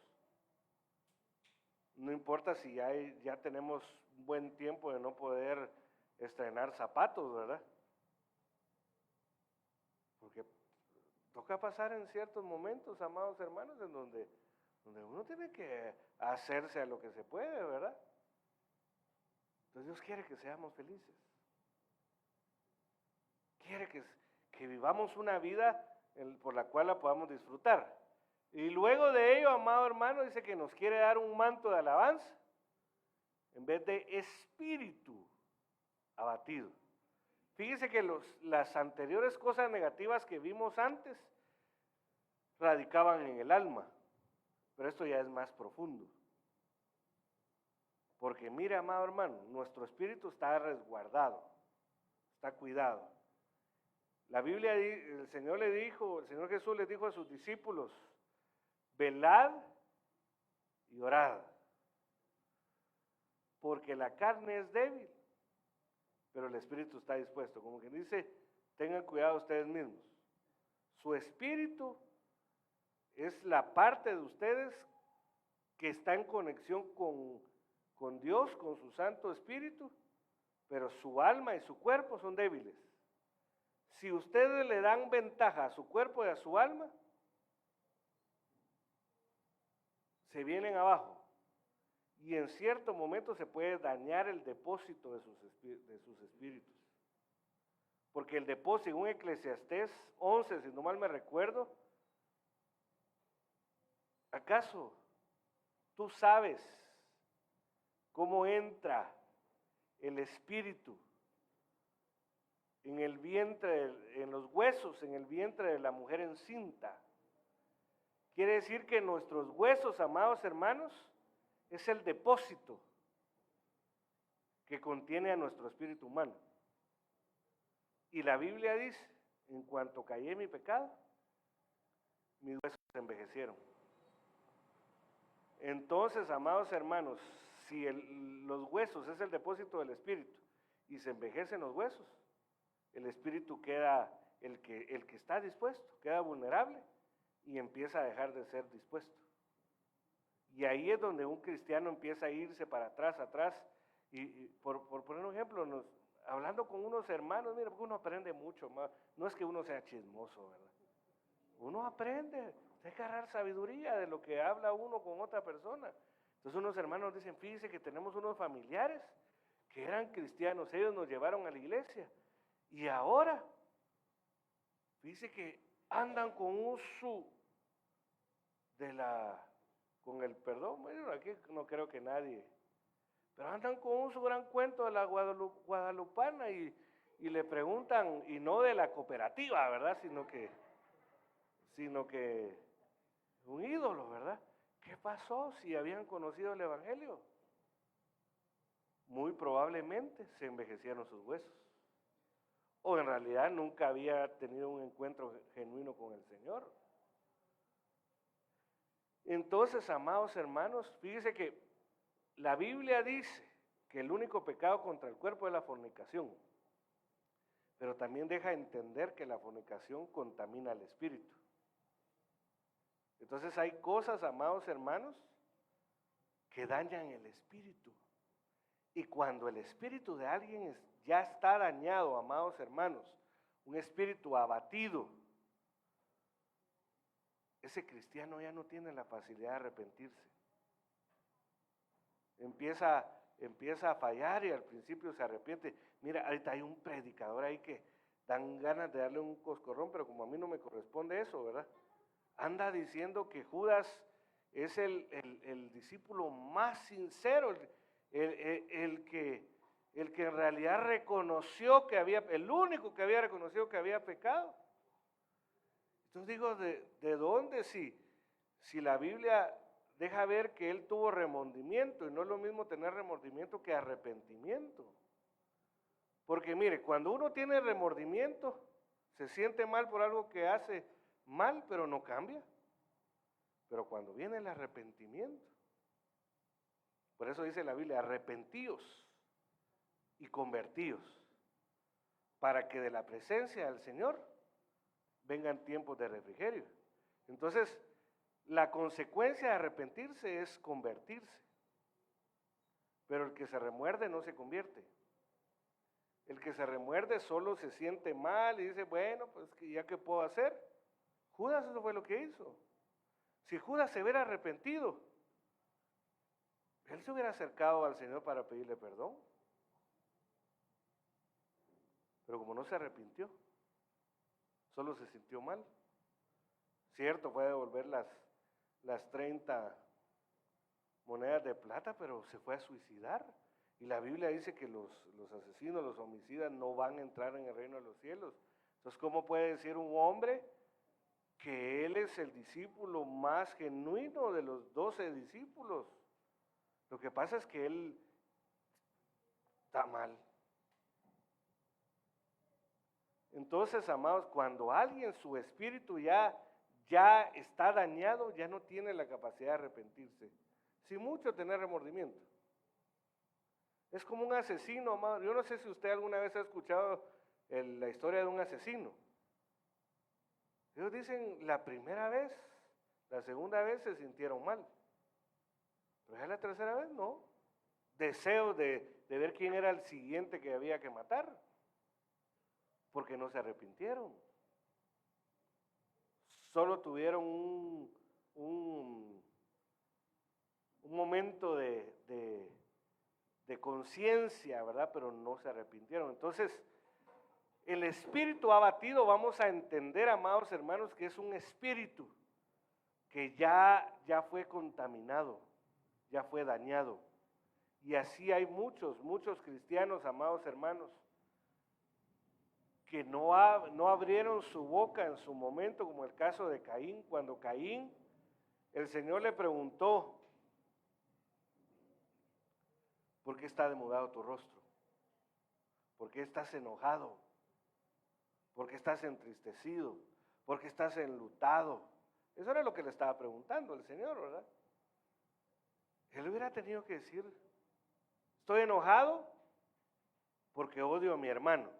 No importa si ya tenemos un buen tiempo de no poder estrenar zapatos, ¿verdad? Porque toca pasar en ciertos momentos, amados hermanos, en donde uno tiene que hacerse a lo que se puede, ¿verdad? Entonces Dios quiere que seamos felices. Quiere que vivamos una vida por la cual la podamos disfrutar. Y luego de ello, amado hermano, dice que nos quiere dar un manto de alabanza en vez de espíritu abatido. Fíjese que las anteriores cosas negativas que vimos antes radicaban en el alma, pero esto ya es más profundo. Porque mire, amado hermano, nuestro espíritu está resguardado, está cuidado. La Biblia, el Señor Jesús le dijo a sus discípulos, velad y orad, porque la carne es débil, pero el espíritu está dispuesto. Como que dice, tengan cuidado ustedes mismos. Su espíritu es la parte de ustedes que está en conexión con Dios, con su Santo Espíritu, pero su alma y su cuerpo son débiles. Si ustedes le dan ventaja a su cuerpo y a su alma, se vienen abajo. Y en cierto momento se puede dañar el depósito de sus espíritus. Porque el depósito, según Eclesiastés 11, si no mal me recuerdo, ¿acaso tú sabes cómo entra el espíritu en el vientre, en los huesos, en el vientre de la mujer encinta? Quiere decir que nuestros huesos, amados hermanos, es el depósito que contiene a nuestro espíritu humano. Y la Biblia dice, en cuanto caí en mi pecado, mis huesos se envejecieron. Entonces, amados hermanos, si los huesos es el depósito del espíritu y se envejecen los huesos, el espíritu queda, el que está dispuesto, queda vulnerable y empieza a dejar de ser dispuesto. Y ahí es donde un cristiano empieza a irse para atrás, y por poner un ejemplo, hablando con unos hermanos, mira, porque uno aprende mucho más, no es que uno sea chismoso, ¿verdad? Uno aprende, hay que agarrar sabiduría de lo que habla uno con otra persona. Entonces unos hermanos dicen, fíjense que tenemos unos familiares que eran cristianos, ellos nos llevaron a la iglesia, y ahora, fíjense que andan con uso con el perdón, bueno, aquí no creo que nadie, pero andan con su gran cuento de la guadalupana y le preguntan, y no de la cooperativa, ¿verdad? Sino que un ídolo, ¿verdad? ¿Qué pasó si habían conocido el evangelio? Muy probablemente se envejecieron sus huesos. O en realidad nunca había tenido un encuentro genuino con el Señor. Entonces, amados hermanos, fíjense que la Biblia dice que el único pecado contra el cuerpo es la fornicación, pero también deja entender que la fornicación contamina al espíritu. Entonces hay cosas, amados hermanos, que dañan el espíritu. Y cuando el espíritu de alguien ya está dañado, amados hermanos, un espíritu abatido, ese cristiano ya no tiene la facilidad de arrepentirse. Empieza a fallar y al principio se arrepiente. Mira, ahorita hay un predicador ahí que dan ganas de darle un coscorrón, pero como a mí no me corresponde eso, ¿verdad? Anda diciendo que Judas es el discípulo más sincero, el que en realidad reconoció que el único que había reconocido que había pecado. Entonces digo, ¿de dónde si la Biblia deja ver que él tuvo remordimiento? Y no es lo mismo tener remordimiento que arrepentimiento. Porque mire, cuando uno tiene remordimiento, se siente mal por algo que hace mal, pero no cambia. Pero cuando viene el arrepentimiento, por eso dice la Biblia, arrepentíos y convertíos, para que de la presencia del Señor vengan tiempos de refrigerio. Entonces, la consecuencia de arrepentirse es convertirse. Pero el que se remuerde no se convierte. El que se remuerde solo se siente mal y dice, bueno, pues ya qué puedo hacer. Judas eso fue lo que hizo. Si Judas se hubiera arrepentido, él se hubiera acercado al Señor para pedirle perdón. Pero como no se arrepintió, solo se sintió mal. Cierto, fue a devolver las 30 monedas de plata, pero se fue a suicidar. Y la Biblia dice que los asesinos, los homicidas no van a entrar en el reino de los cielos. Entonces, ¿cómo puede decir un hombre que él es el discípulo más genuino de los 12 discípulos? Lo que pasa es que él está mal. Entonces, amados, cuando alguien, su espíritu ya está dañado, ya no tiene la capacidad de arrepentirse, sin mucho tener remordimiento. Es como un asesino, amado. Yo no sé si usted alguna vez ha escuchado la historia de un asesino. Ellos dicen, la primera La segunda vez se sintieron mal. Pero ya la tercera vez no. Deseo de ver quién era el siguiente que había que matar. Porque no se arrepintieron. Solo tuvieron un momento de conciencia, ¿verdad? Pero no se arrepintieron. Entonces, el espíritu abatido, vamos a entender, amados hermanos, que es un espíritu que ya fue contaminado, ya fue dañado. Y así hay muchos cristianos, amados hermanos, que no abrieron su boca en su momento, como el caso de Caín. Cuando Caín, el Señor le preguntó, ¿por qué está demudado tu rostro? ¿Por qué estás enojado? ¿Por qué estás entristecido? ¿Por qué estás enlutado? Eso era lo que le estaba preguntando el Señor, ¿verdad? Él hubiera tenido que decir, estoy enojado porque odio a mi hermano.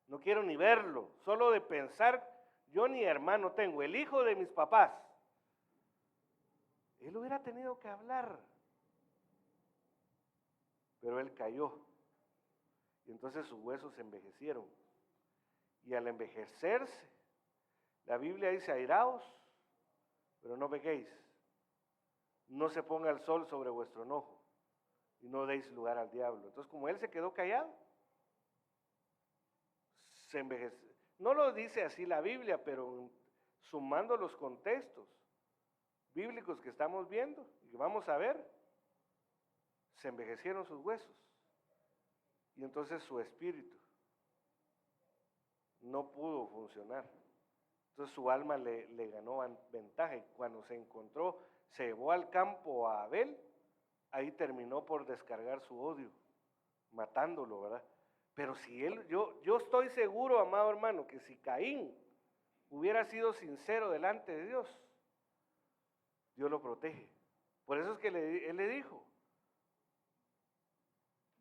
No quiero ni verlo, solo de pensar, yo ni hermano tengo, el hijo de mis papás. Él hubiera tenido que hablar, pero él cayó. Y entonces sus huesos se envejecieron. Y al envejecerse, la Biblia dice, airaos, pero no pequéis. No se ponga el sol sobre vuestro enojo y no deis lugar al diablo. Entonces, como él se quedó callado, se envejeció. No lo dice así la Biblia, pero sumando los contextos bíblicos que estamos viendo y que vamos a ver, se envejecieron sus huesos. Y entonces su espíritu no pudo funcionar. Entonces su alma le ganó ventaja y cuando se encontró, se llevó al campo a Abel, ahí terminó por descargar su odio, matándolo, ¿verdad? Pero si yo estoy seguro, amado hermano, que si Caín hubiera sido sincero delante de Dios, Dios lo protege. Por eso es que él le dijo,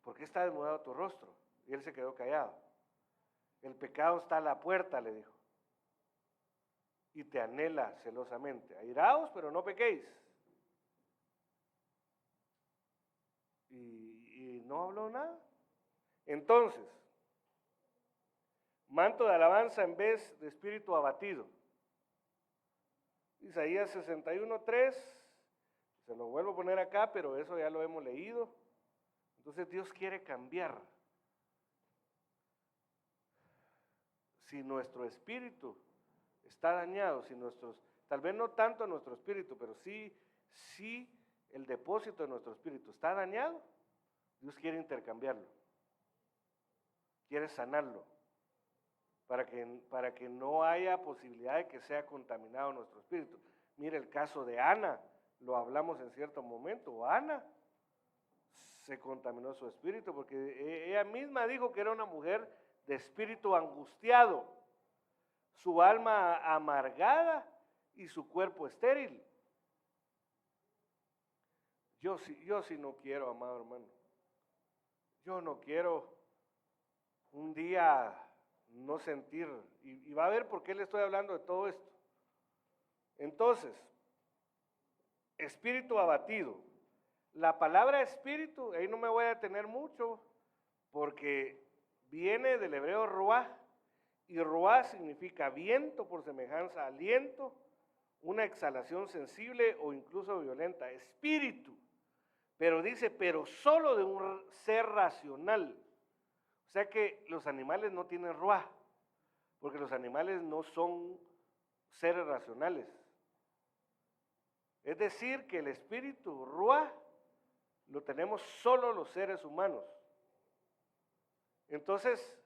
¿por qué está desnudado tu rostro? Y él se quedó callado. El pecado está a la puerta, le dijo. Y te anhela celosamente. Airaos, pero no pequéis. Y no habló nada. Entonces, manto de alabanza en vez de espíritu abatido. Isaías 61:3, se lo vuelvo a poner acá, pero eso ya lo hemos leído. Entonces Dios quiere cambiar. Si nuestro espíritu está dañado, si tal vez no tanto nuestro espíritu, pero sí el depósito de nuestro espíritu está dañado, Dios quiere intercambiarlo, quiere sanarlo, para que no haya posibilidad de que sea contaminado nuestro espíritu. Mire el caso de Ana, lo hablamos en cierto momento. Ana se contaminó su espíritu porque ella misma dijo que era una mujer de espíritu angustiado, su alma amargada y su cuerpo estéril. Yo sí no quiero, amado hermano. Yo no quiero un día no sentir, y va a ver por qué le estoy hablando de todo esto. Entonces, espíritu abatido. La palabra espíritu, ahí no me voy a detener mucho, porque viene del hebreo ruaj, y ruaj significa viento por semejanza a aliento, una exhalación sensible o incluso violenta. Espíritu, pero dice, pero solo de un ser racional. O sea que los animales no tienen ruaj, porque los animales no son seres racionales. Es decir, que el espíritu ruaj lo tenemos solo los seres humanos. Entonces,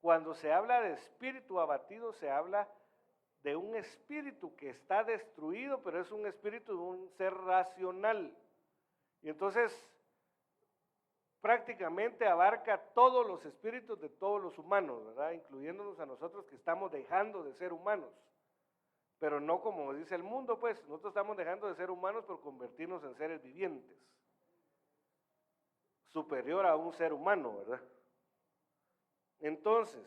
cuando se habla de espíritu abatido, se habla de un espíritu que está destruido, pero es un espíritu de un ser racional. Y entonces, prácticamente abarca todos los espíritus de todos los humanos, ¿verdad? Incluyéndonos a nosotros que estamos dejando de ser humanos. Pero no como dice el mundo, pues, nosotros estamos dejando de ser humanos por convertirnos en seres vivientes. Superior a un ser humano, ¿verdad? Entonces,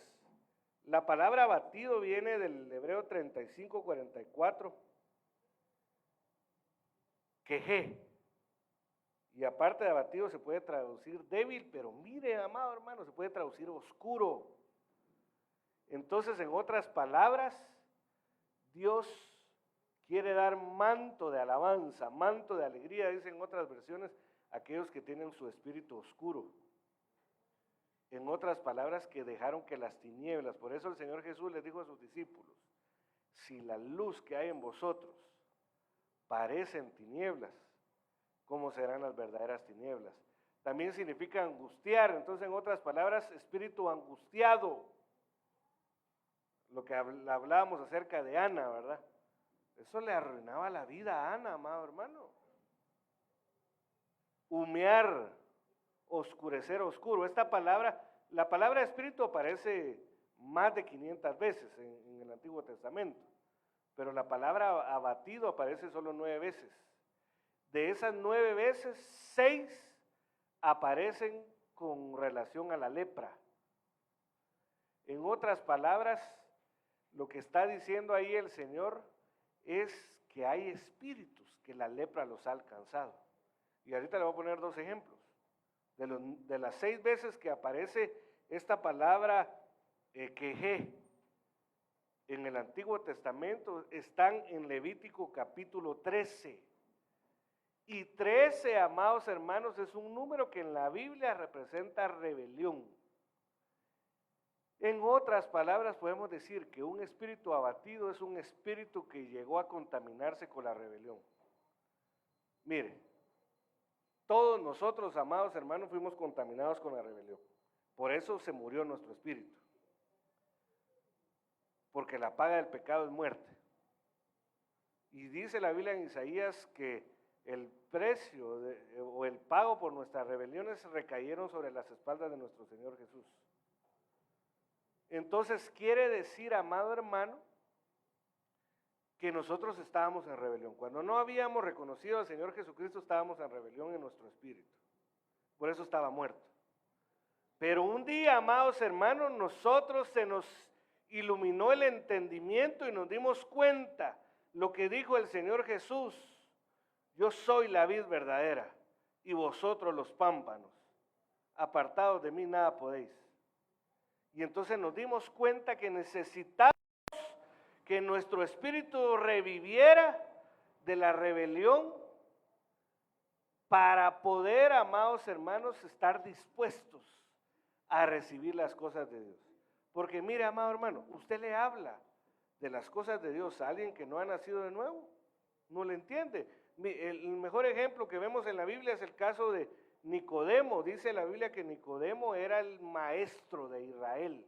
la palabra abatido viene del hebreo 35:44 quejé. Y aparte de abatido se puede traducir débil, pero mire, amado hermano, se puede traducir oscuro. Entonces, en otras palabras, Dios quiere dar manto de alabanza, manto de alegría, dicen otras versiones, a aquellos que tienen su espíritu oscuro. En otras palabras, que dejaron que las tinieblas, por eso el Señor Jesús les dijo a sus discípulos, si la luz que hay en vosotros parecen tinieblas, ¿cómo serán las verdaderas tinieblas? También significa angustiar, entonces en otras palabras, espíritu angustiado. Lo que hablábamos acerca de Ana, ¿verdad? Eso le arruinaba la vida a Ana, amado hermano. Humear, oscurecer, oscuro. Esta palabra, la palabra espíritu aparece más de 500 veces en el Antiguo Testamento, pero la palabra abatido aparece solo 9 veces. De esas 9 veces, 6 aparecen con relación a la lepra. En otras palabras, lo que está diciendo ahí el Señor es que hay espíritus que la lepra los ha alcanzado. Y ahorita le voy a poner 2 ejemplos. De las 6 veces que aparece esta palabra quejé en el Antiguo Testamento, están en Levítico capítulo 13. Y 13, amados hermanos, es un número que en la Biblia representa rebelión. En otras palabras, podemos decir que un espíritu abatido es un espíritu que llegó a contaminarse con la rebelión. Mire, todos nosotros, amados hermanos, fuimos contaminados con la rebelión. Por eso se murió nuestro espíritu. Porque la paga del pecado es muerte. Y dice la Biblia en Isaías que el precio o el pago por nuestras rebeliones recayeron sobre las espaldas de nuestro Señor Jesús. Entonces quiere decir, amado hermano, que nosotros estábamos en rebelión. Cuando no habíamos reconocido al Señor Jesucristo, estábamos en rebelión en nuestro espíritu. Por eso estaba muerto. Pero un día, amados hermanos, nosotros se nos iluminó el entendimiento y nos dimos cuenta lo que dijo el Señor Jesús: yo soy la vid verdadera y vosotros los pámpanos. Apartados de mí nada podéis. Y entonces nos dimos cuenta que necesitamos que nuestro espíritu reviviera de la rebelión para poder, amados hermanos, estar dispuestos a recibir las cosas de Dios. Porque mire, amado hermano, usted le habla de las cosas de Dios a alguien que no ha nacido de nuevo, no le entiende. El mejor ejemplo que vemos en la Biblia es el caso de Nicodemo. Dice la Biblia que Nicodemo era el maestro de Israel.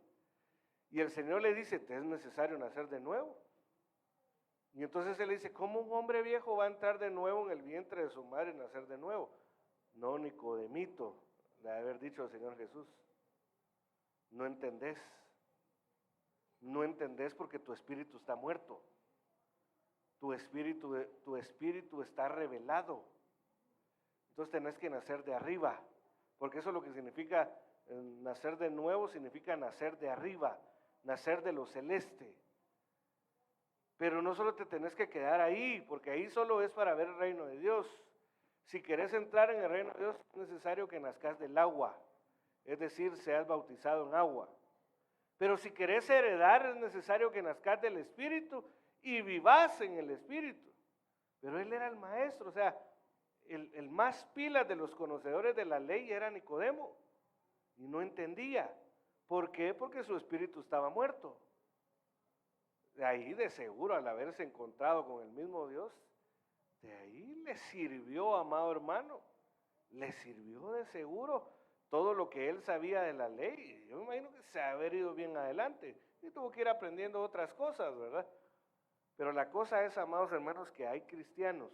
Y el Señor le dice, te es necesario nacer de nuevo. Y entonces él le dice, ¿cómo un hombre viejo va a entrar de nuevo en el vientre de su madre y nacer de nuevo? No, Nicodemito, le ha de haber dicho el Señor Jesús. No entendés. No entendés porque tu espíritu está muerto. Tu espíritu está revelado. Entonces tenés que nacer de arriba, porque eso es lo que significa nacer de nuevo, significa nacer de arriba, nacer de lo celeste. Pero no solo te tenés que quedar ahí, porque ahí solo es para ver el reino de Dios. Si querés entrar en el reino de Dios, es necesario que nazcas del agua, es decir, seas bautizado en agua. Pero si querés heredar, es necesario que nazcas del Espíritu y vivas en el Espíritu. Pero él era el maestro, o sea, el más pilas de los conocedores de la ley era Nicodemo. Y no entendía. ¿Por qué? Porque su espíritu estaba muerto. De ahí de seguro, al haberse encontrado con el mismo Dios, de ahí le sirvió, amado hermano, le sirvió de seguro todo lo que él sabía de la ley. Yo me imagino que se haber ido bien adelante y tuvo que ir aprendiendo otras cosas, ¿verdad? Pero la cosa es, amados hermanos, que hay cristianos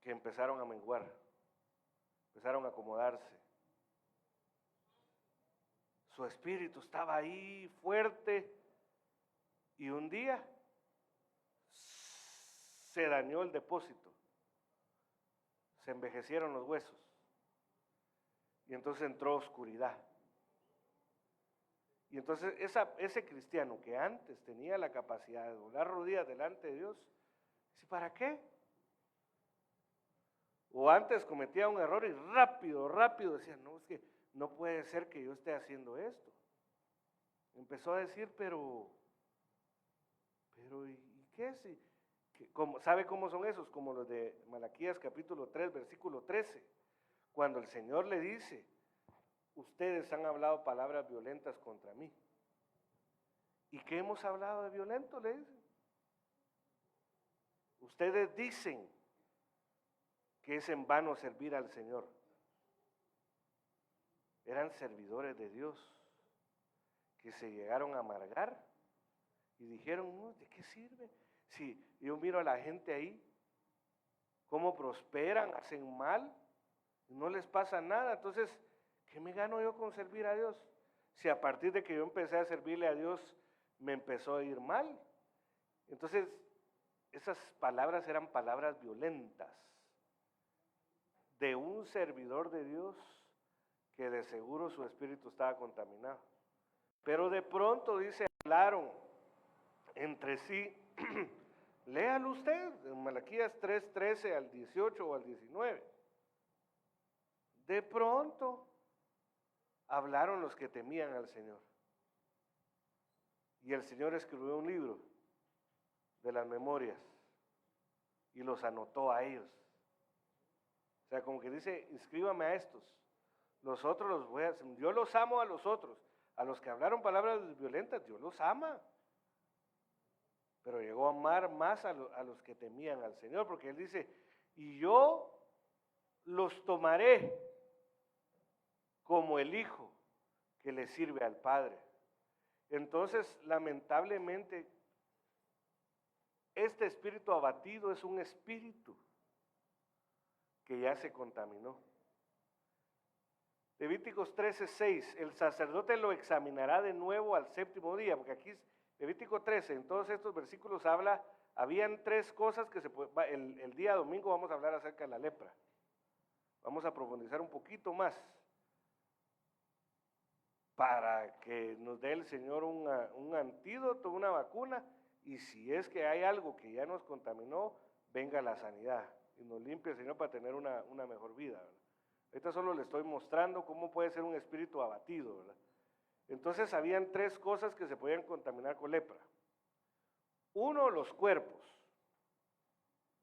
que empezaron a menguar, empezaron a acomodarse. Su espíritu estaba ahí fuerte y un día se dañó el depósito, se envejecieron los huesos y entonces entró oscuridad. Y entonces ese cristiano que antes tenía la capacidad de doblar rodillas delante de Dios, dice, ¿para qué? O antes cometía un error y rápido decía, no, es que no puede ser que yo esté haciendo esto. Empezó a decir, pero ¿y qué? ¿Sabe cómo son esos? Como los de Malaquías capítulo 3, versículo 13, cuando el Señor le dice, ustedes han hablado palabras violentas contra mí. ¿Y qué hemos hablado de violento? Le dice. Ustedes dicen que es en vano servir al Señor. Eran servidores de Dios que se llegaron a amargar y dijeron, no, ¿de qué sirve? Si yo miro a la gente ahí, cómo prosperan, hacen mal, no les pasa nada. Entonces, ¿qué me gano yo con servir a Dios? Si a partir de que yo empecé a servirle a Dios, me empezó a ir mal. Entonces, esas palabras eran palabras violentas de un servidor de Dios que de seguro su espíritu estaba contaminado. Pero de pronto dice, hablaron entre sí. Léalo usted, en Malaquías 3:13 al 18 o al 19. De pronto hablaron los que temían al Señor. Y el Señor escribió un libro de las memorias y los anotó a ellos. O sea, como que dice, inscríbame a estos. Los otros los voy a... Yo los amo a los otros. A los que hablaron palabras violentas, Dios los ama. Pero llegó a amar más a los que temían al Señor, porque Él dice, y yo los tomaré como el hijo que le sirve al Padre. Entonces, lamentablemente, este espíritu abatido es un espíritu que ya se contaminó. Levíticos 13:6, el sacerdote lo examinará de nuevo al séptimo día, porque aquí Levítico 13, en todos estos versículos habla, habían tres cosas que el día domingo vamos a hablar acerca de la lepra. Vamos a profundizar un poquito más para que nos dé el Señor un antídoto, una vacuna, y si es que hay algo que ya nos contaminó, venga la sanidad y nos limpie el Señor para tener una mejor vida, ¿verdad? Ahorita solo le estoy mostrando cómo puede ser un espíritu abatido, ¿verdad? Entonces habían tres cosas que se podían contaminar con lepra. Uno, los cuerpos.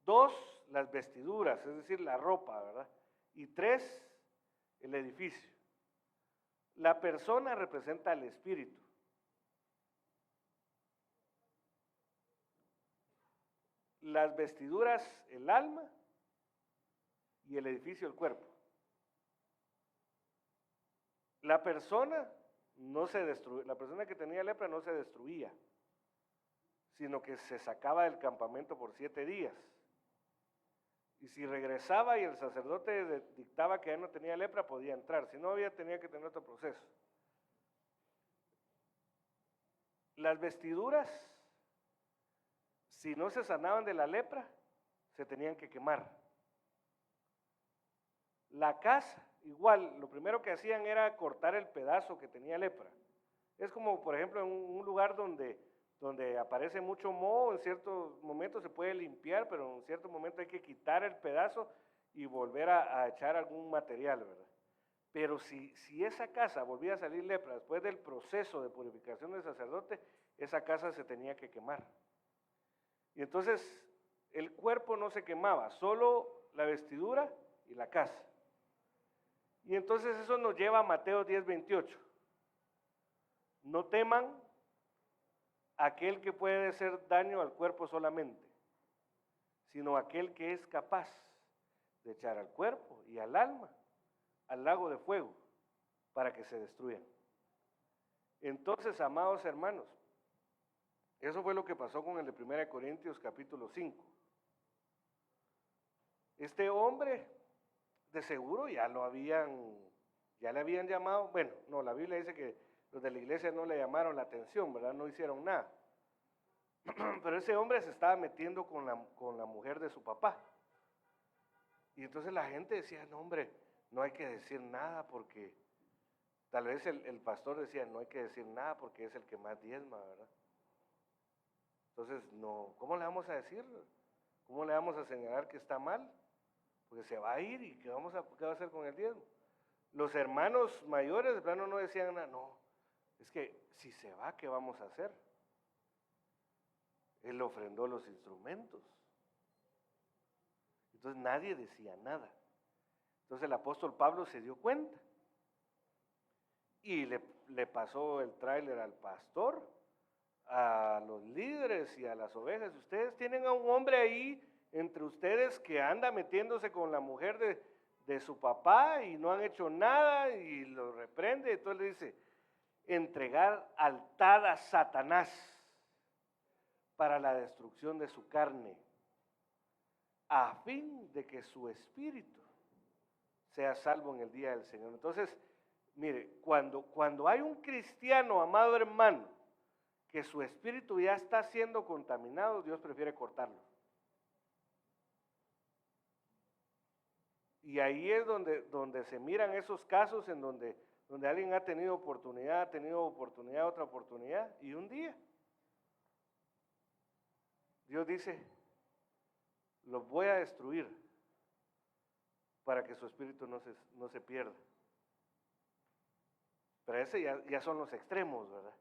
Dos, las vestiduras, es decir, la ropa, ¿verdad? Y tres, el edificio. La persona representa al espíritu. Las vestiduras, el alma, y el edificio, el cuerpo. La persona no se destruía, la persona que tenía lepra no se destruía, sino que se sacaba del campamento por 7 días. Y si regresaba y el sacerdote dictaba que ya no tenía lepra, podía entrar. Si no había, tenía que tener otro proceso. Las vestiduras, si no se sanaban de la lepra, se tenían que quemar. La casa, igual, lo primero que hacían era cortar el pedazo que tenía lepra. Es como, por ejemplo, en un lugar donde aparece mucho moho, en ciertos momentos se puede limpiar, pero en cierto momento hay que quitar el pedazo y volver a echar algún material, ¿verdad? Pero si esa casa volvía a salir lepra después del proceso de purificación del sacerdote, esa casa se tenía que quemar. Y entonces el cuerpo no se quemaba, solo la vestidura y la casa. Y entonces eso nos lleva a Mateo 10:28. No teman aquel que puede hacer daño al cuerpo solamente, sino aquel que es capaz de echar al cuerpo y al alma al lago de fuego para que se destruyan. Entonces, amados hermanos, eso fue lo que pasó con el de 1 Corintios capítulo 5. Este hombre, de seguro ya le habían llamado, bueno, no, la Biblia dice que los de la iglesia no le llamaron la atención, ¿verdad? No hicieron nada. Pero ese hombre se estaba metiendo con la mujer de su papá. Y entonces la gente decía, no hombre, no hay que decir nada porque Tal vez el pastor decía, no hay que decir nada porque es el que más diezma, ¿verdad? Entonces, no, ¿cómo le vamos a decir? ¿Cómo le vamos a señalar que está mal? Porque se va a ir y ¿qué va a hacer con el diezmo? Los hermanos mayores de plano no decían nada, no, es que si se va, ¿qué vamos a hacer? Él ofrendó los instrumentos. Entonces nadie decía nada. Entonces el apóstol Pablo se dio cuenta y le pasó el tráiler al pastor, a los líderes y a las ovejas. Ustedes tienen a un hombre ahí entre ustedes que anda metiéndose con la mujer de su papá y no han hecho nada, y lo reprende. Entonces le dice, entregar altad a Satanás para la destrucción de su carne, a fin de que su espíritu sea salvo en el día del Señor. Entonces, mire, cuando hay un cristiano, amado hermano, que su espíritu ya está siendo contaminado, Dios prefiere cortarlo. Y ahí es donde se miran esos casos en donde alguien ha tenido oportunidad, otra oportunidad, y un día Dios dice, los voy a destruir para que su espíritu no se pierda. Pero ese ya son los extremos, ¿verdad?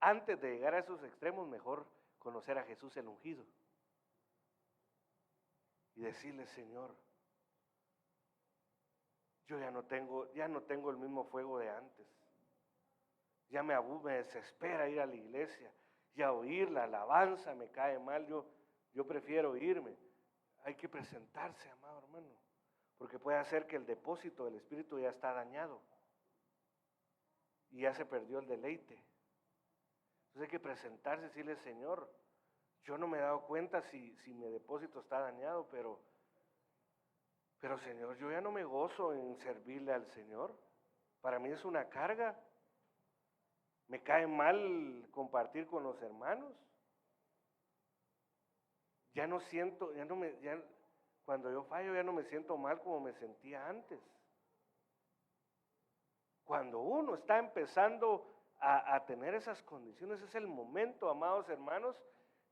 Antes de llegar a esos extremos, mejor conocer a Jesús el ungido y decirle, Señor, yo ya no tengo el mismo fuego de antes. Ya me desespera ir a la iglesia, ya oír la alabanza me cae mal, yo prefiero irme. Hay que presentarse, amado hermano, porque puede ser que el depósito del Espíritu ya está dañado y ya se perdió el deleite. Entonces hay que presentarse y decirle, Señor, yo no me he dado cuenta si mi depósito está dañado, pero Señor, yo ya no me gozo en servirle al Señor. Para mí es una carga. Me cae mal compartir con los hermanos. Ya no siento, cuando yo fallo ya no me siento mal como me sentía antes. Cuando uno está empezando a tener esas condiciones, es el momento, amados hermanos,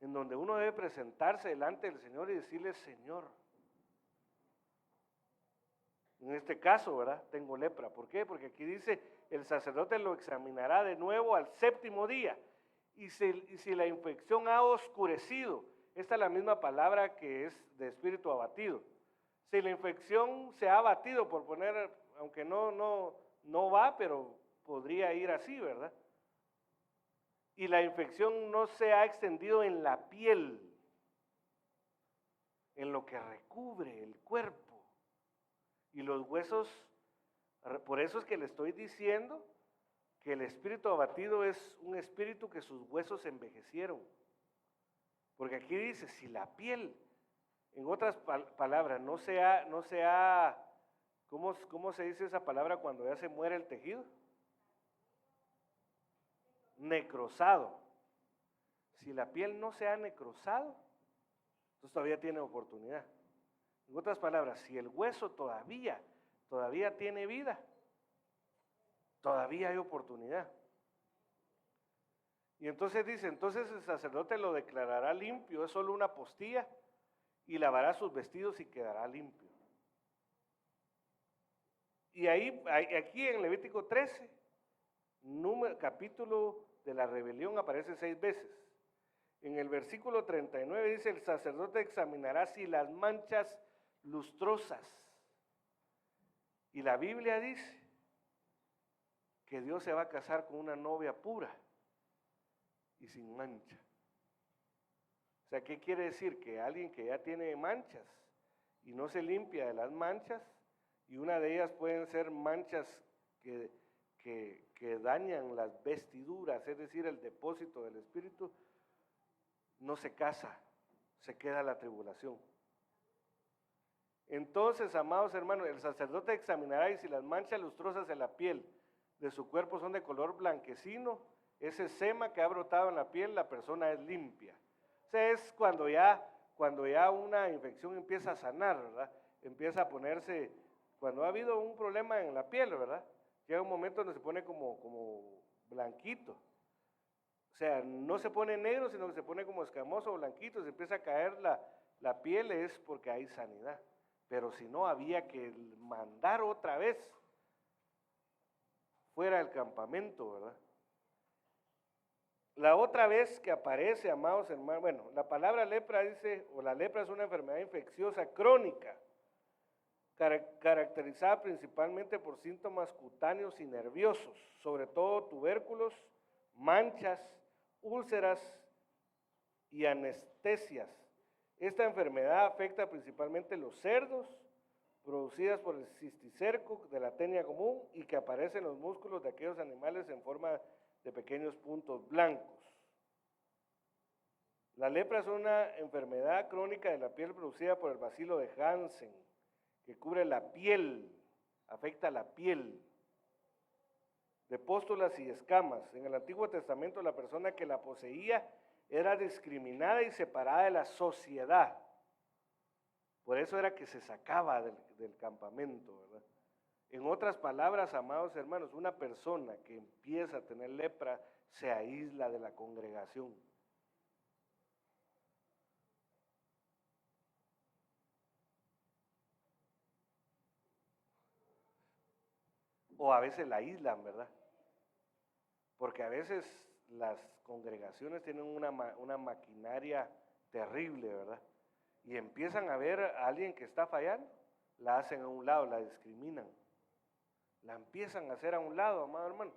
en donde uno debe presentarse delante del Señor y decirle, Señor, en este caso, ¿verdad? Tengo lepra. ¿Por qué? Porque aquí dice, el sacerdote lo examinará de nuevo al séptimo día. Y si la infección ha oscurecido, esta es la misma palabra que es de espíritu abatido. Si la infección se ha abatido, por poner, aunque no va, pero podría ir así, ¿verdad? Y la infección no se ha extendido en la piel, en lo que recubre el cuerpo. Y los huesos, por eso es que le estoy diciendo que el espíritu abatido es un espíritu que sus huesos envejecieron. Porque aquí dice, si la piel, en otras palabras, no se ha, ¿cómo se dice esa palabra cuando ya se muere el tejido? Necrosado. Si la piel no se ha necrosado, entonces todavía tiene oportunidad. En otras palabras, si el hueso todavía tiene vida, todavía hay oportunidad. Y entonces dice, entonces el sacerdote lo declarará limpio, es solo una apostilla, y lavará sus vestidos y quedará limpio. Y aquí en Levítico 13, capítulo de la rebelión, aparece 6 veces. En el versículo 39 dice, el sacerdote examinará si las manchas lustrosas. Y la Biblia dice que Dios se va a casar con una novia pura y sin mancha. O sea, ¿qué quiere decir? Que alguien que ya tiene manchas y no se limpia de las manchas, y una de ellas pueden ser manchas que dañan las vestiduras, es decir, el depósito del espíritu, no se casa, se queda la tribulación. Entonces, amados hermanos, el sacerdote examinará y si las manchas lustrosas de la piel de su cuerpo son de color blanquecino, ese sema que ha brotado en la piel, la persona es limpia. O sea, es cuando ya una infección empieza a sanar, ¿verdad? Empieza a ponerse, cuando ha habido un problema en la piel, ¿verdad? llega un momento donde se pone como blanquito. O sea, no se pone negro, sino que se pone como escamoso, blanquito, se empieza a caer la piel, es porque hay sanidad. Pero si no, había que mandar otra vez fuera del campamento, ¿verdad? La otra vez que aparece, amados hermanos, bueno, la palabra lepra dice, o la lepra es una enfermedad infecciosa crónica, caracterizada principalmente por síntomas cutáneos y nerviosos, sobre todo tubérculos, manchas, úlceras y anestesias. Esta enfermedad afecta principalmente los cerdos, producidas por el cisticerco de la tenia común y que aparece en los músculos de aquellos animales en forma de pequeños puntos blancos. La lepra es una enfermedad crónica de la piel producida por el bacilo de Hansen, que cubre la piel, afecta la piel, de pústulas y escamas. En el Antiguo Testamento la persona que la poseía era discriminada y separada de la sociedad. Por eso era que se sacaba del campamento, ¿verdad? En otras palabras, amados hermanos, una persona que empieza a tener lepra se aísla de la congregación. O a veces la aíslan, ¿verdad? Porque a veces las congregaciones tienen una maquinaria terrible, ¿verdad? Y empiezan a ver a alguien que está fallando, la hacen a un lado, la discriminan. La empiezan a hacer a un lado, amado hermano.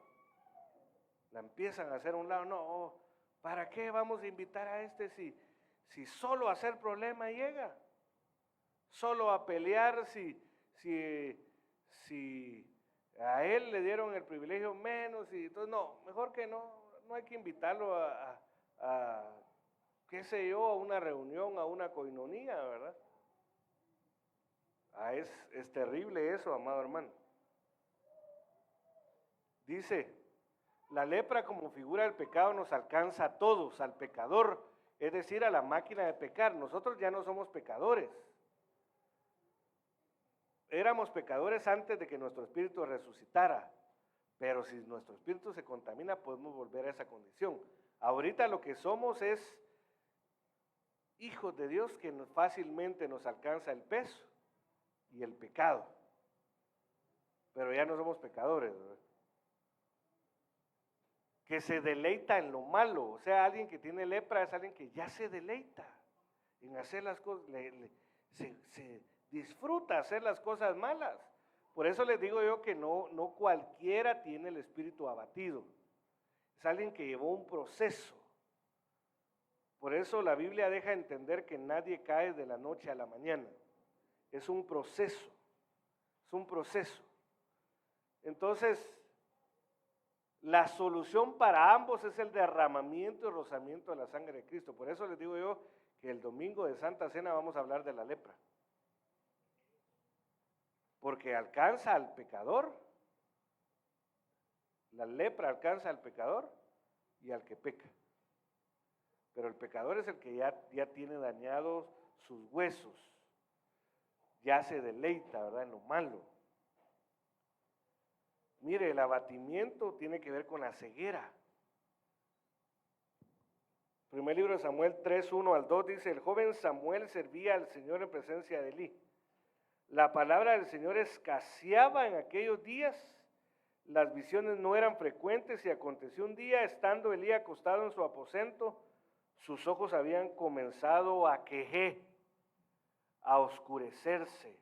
La empiezan a hacer a un lado. No, ¿para qué vamos a invitar a este si solo a hacer problema llega? Solo a pelear si a él le dieron el privilegio menos y entonces no, mejor que no hay que invitarlo a qué sé yo, a una reunión, a una coinonía, ¿verdad? Es terrible eso, amado hermano. Dice, la lepra como figura del pecado nos alcanza a todos, al pecador, es decir, a la máquina de pecar. Nosotros ya no somos pecadores. Éramos pecadores antes de que nuestro espíritu resucitara, pero si nuestro espíritu se contamina, podemos volver a esa condición. Ahorita lo que somos es hijos de Dios que fácilmente nos alcanza el peso y el pecado, pero ya no somos pecadores, ¿verdad? Que se deleita en lo malo, o sea, alguien que tiene lepra es alguien que ya se deleita en hacer las cosas, se disfruta hacer las cosas malas. Por eso les digo yo que no cualquiera tiene el espíritu abatido, es alguien que llevó un proceso. Por eso la Biblia deja entender que nadie cae de la noche a la mañana, es un proceso, es un proceso. Entonces, la solución para ambos es el derramamiento y rozamiento de la sangre de Cristo. Por eso les digo yo que el domingo de Santa Cena vamos a hablar de la lepra. Porque alcanza al pecador, la lepra alcanza al pecador y al que peca. Pero el pecador es el que ya tiene dañados sus huesos, ya se deleita, ¿verdad?, en lo malo. Mire, el abatimiento tiene que ver con la ceguera. Primer libro de Samuel 3:1-2 dice, el joven Samuel servía al Señor en presencia de Elí. La palabra del Señor escaseaba en aquellos días, las visiones no eran frecuentes y aconteció un día, estando Elí acostado en su aposento, sus ojos habían comenzado a quejer, a oscurecerse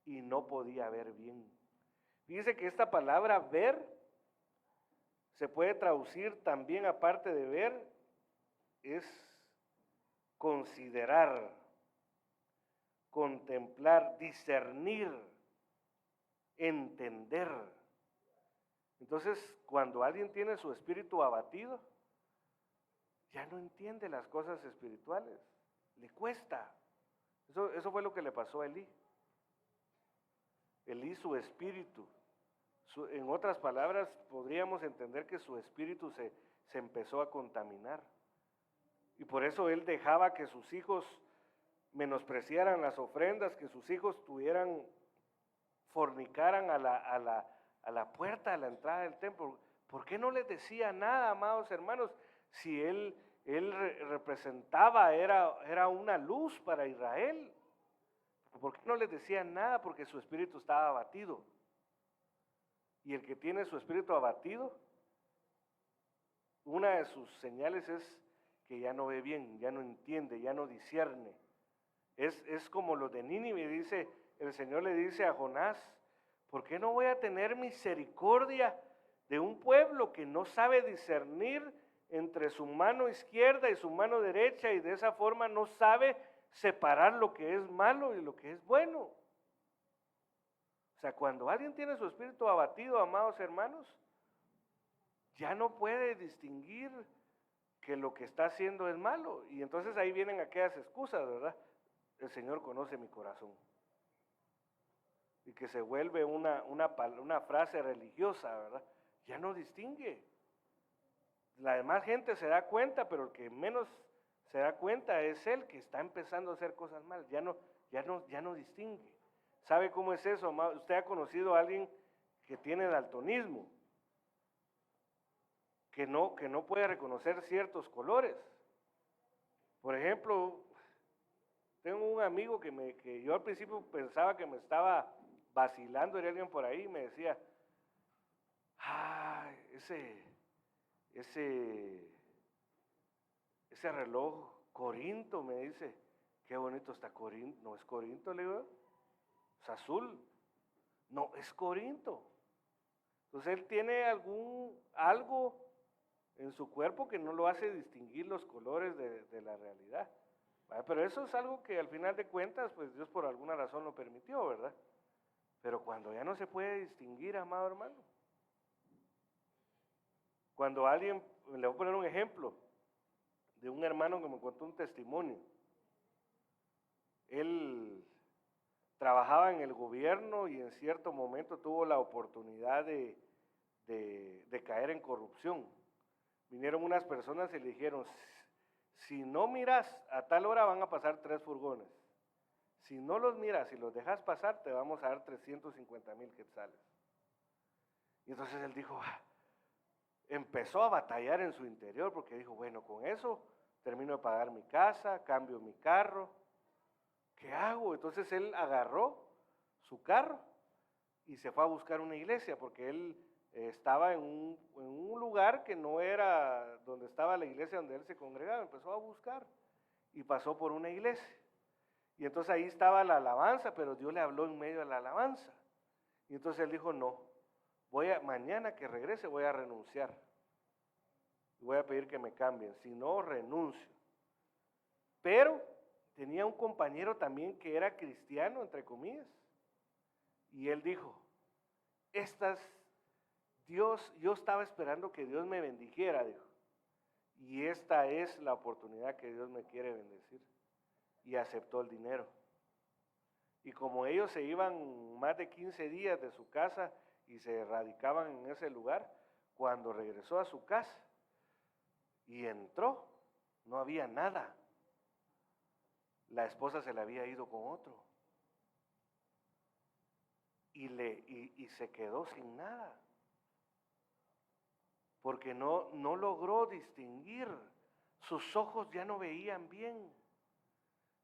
y no podía ver bien. Fíjese que esta palabra ver se puede traducir también, aparte de ver, es considerar, contemplar, discernir, entender. Entonces, cuando alguien tiene su espíritu abatido, ya no entiende las cosas espirituales, le cuesta. Eso fue lo que le pasó a Elí. Elí, su espíritu, en otras palabras, podríamos entender que su espíritu se empezó a contaminar. Y por eso él dejaba que sus hijos menospreciaran las ofrendas, que sus hijos fornicaran a a la puerta de la entrada del templo. ¿Por qué no les decía nada, amados hermanos? Si él representaba, era una luz para Israel. ¿Por qué no les decía nada? Porque su espíritu estaba abatido. Y el que tiene su espíritu abatido, una de sus señales es que ya no ve bien, ya no entiende, ya no discierne. Es como los de Nínive, dice, el Señor le dice a Jonás, ¿por qué no voy a tener misericordia de un pueblo que no sabe discernir entre su mano izquierda y su mano derecha y de esa forma no sabe separar lo que es malo y lo que es bueno? O sea, cuando alguien tiene su espíritu abatido, amados hermanos, ya no puede distinguir que lo que está haciendo es malo. Y entonces ahí vienen aquellas excusas, ¿verdad? El Señor conoce mi corazón. Y que se vuelve una frase religiosa, ¿verdad? Ya no distingue. La demás gente se da cuenta, pero el que menos se da cuenta es él, que está empezando a hacer cosas mal. Ya no distingue. ¿Sabe cómo es eso, amado? Usted ha conocido a alguien que tiene daltonismo, que no puede reconocer ciertos colores. Por ejemplo, tengo un amigo que yo al principio pensaba que me estaba vacilando, era alguien por ahí, y me decía, ese reloj Corinto, me dice, qué bonito está Corinto. No es Corinto, le digo, es azul. No, es Corinto. Entonces él tiene algo en su cuerpo que no lo hace distinguir los colores de la realidad. Pero eso es algo que al final de cuentas, pues Dios por alguna razón lo permitió, ¿verdad? Pero cuando ya no se puede distinguir, amado hermano, cuando alguien, le voy a poner un ejemplo de un hermano que me contó un testimonio. Él trabajaba en el gobierno y en cierto momento tuvo la oportunidad de caer en corrupción. Vinieron unas personas y le dijeron, si no miras a tal hora van a pasar 3 furgones. Si no los miras y los dejas pasar, te vamos a dar 350,000 quetzales. Y entonces él dijo, empezó a batallar en su interior porque dijo, bueno, con eso termino de pagar mi casa, cambio mi carro. ¿Qué hago? Entonces él agarró su carro y se fue a buscar una iglesia porque él estaba en un lugar que no era donde estaba la iglesia donde él se congregaba. Empezó a buscar y pasó por una iglesia. Y entonces ahí estaba la alabanza, pero Dios le habló en medio de la alabanza. Y entonces él dijo, no, mañana que regrese voy a renunciar. Voy a pedir que me cambien, si no renuncio. Pero tenía un compañero también que era cristiano, entre comillas. Y él dijo, yo estaba esperando que Dios me bendijera, dijo. Y esta es la oportunidad que Dios me quiere bendecir. Y aceptó el dinero. Y como ellos se iban más de 15 días de su casa y se radicaban en ese lugar, cuando regresó a su casa y entró, no había nada. La esposa se le había ido con otro. Y se quedó sin nada. Porque no logró distinguir. Sus ojos ya no veían bien.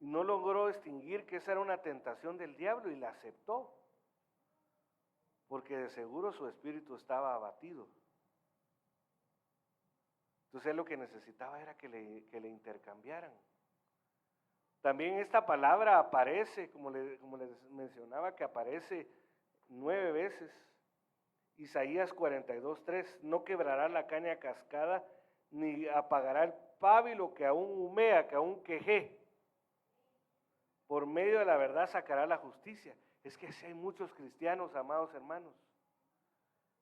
No logró distinguir que esa era una tentación del diablo y la aceptó. Porque de seguro su espíritu estaba abatido. Entonces él lo que necesitaba era que le intercambiaran. También esta palabra aparece, como les mencionaba, que aparece 9 veces. Isaías 42:3, no quebrará la caña cascada, ni apagará el pábilo que aún humea, que aún quejé. Por medio de la verdad sacará la justicia. Es que si hay muchos cristianos, amados hermanos,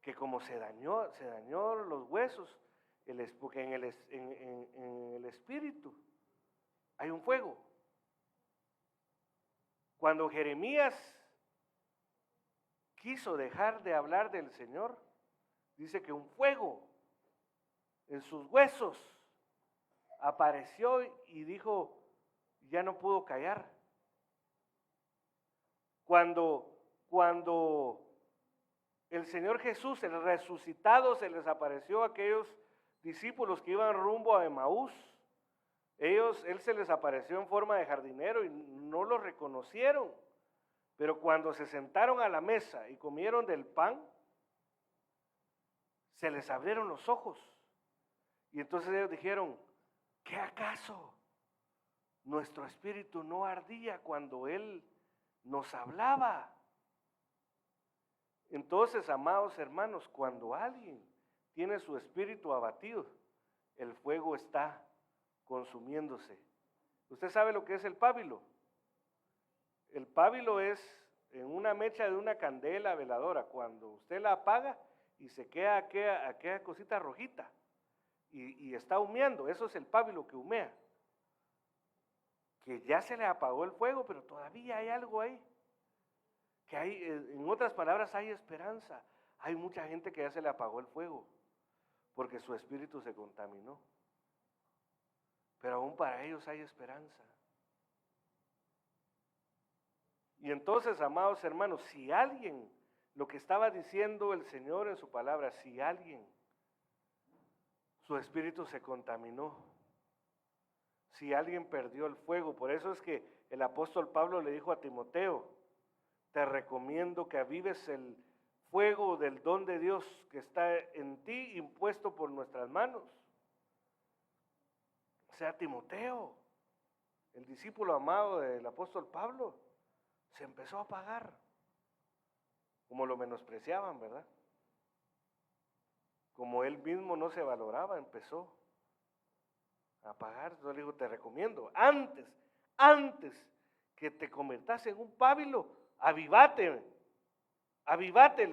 que como se dañó los huesos, porque en el espíritu hay un fuego. Cuando Jeremías quiso dejar de hablar del Señor, dice que un fuego en sus huesos apareció y dijo, ya no pudo callar. Cuando el Señor Jesús, el resucitado, se les apareció a aquellos discípulos que iban rumbo a Emaús. Él se les apareció en forma de jardinero y no lo reconocieron. Pero cuando se sentaron a la mesa y comieron del pan, se les abrieron los ojos. Y entonces ellos dijeron, ¿qué acaso nuestro espíritu no ardía cuando Él nos hablaba? Entonces, amados hermanos, cuando alguien tiene su espíritu abatido, el fuego está consumiéndose. ¿Usted sabe lo que es el pábilo? El pábilo es en una mecha de una candela veladora. Cuando usted la apaga y se queda aquella cosita rojita y está humeando, eso es el pábilo que humea. Que ya se le apagó el fuego, pero todavía hay algo ahí. Que hay, en otras palabras, hay esperanza. Hay mucha gente que ya se le apagó el fuego porque su espíritu se contaminó. Pero aún para ellos hay esperanza. Y entonces, amados hermanos, si alguien, lo que estaba diciendo el Señor en su palabra, si alguien, su espíritu se contaminó, si alguien perdió el fuego, por eso es que el apóstol Pablo le dijo a Timoteo, te recomiendo que avives el fuego del don de Dios que está en ti, impuesto por nuestras manos. O sea, Timoteo, el discípulo amado del apóstol Pablo, se empezó a apagar, como lo menospreciaban, ¿verdad? Como él mismo no se valoraba, empezó a apagar. Entonces le dijo, te recomiendo, antes que te convertas en un pábilo, avivate,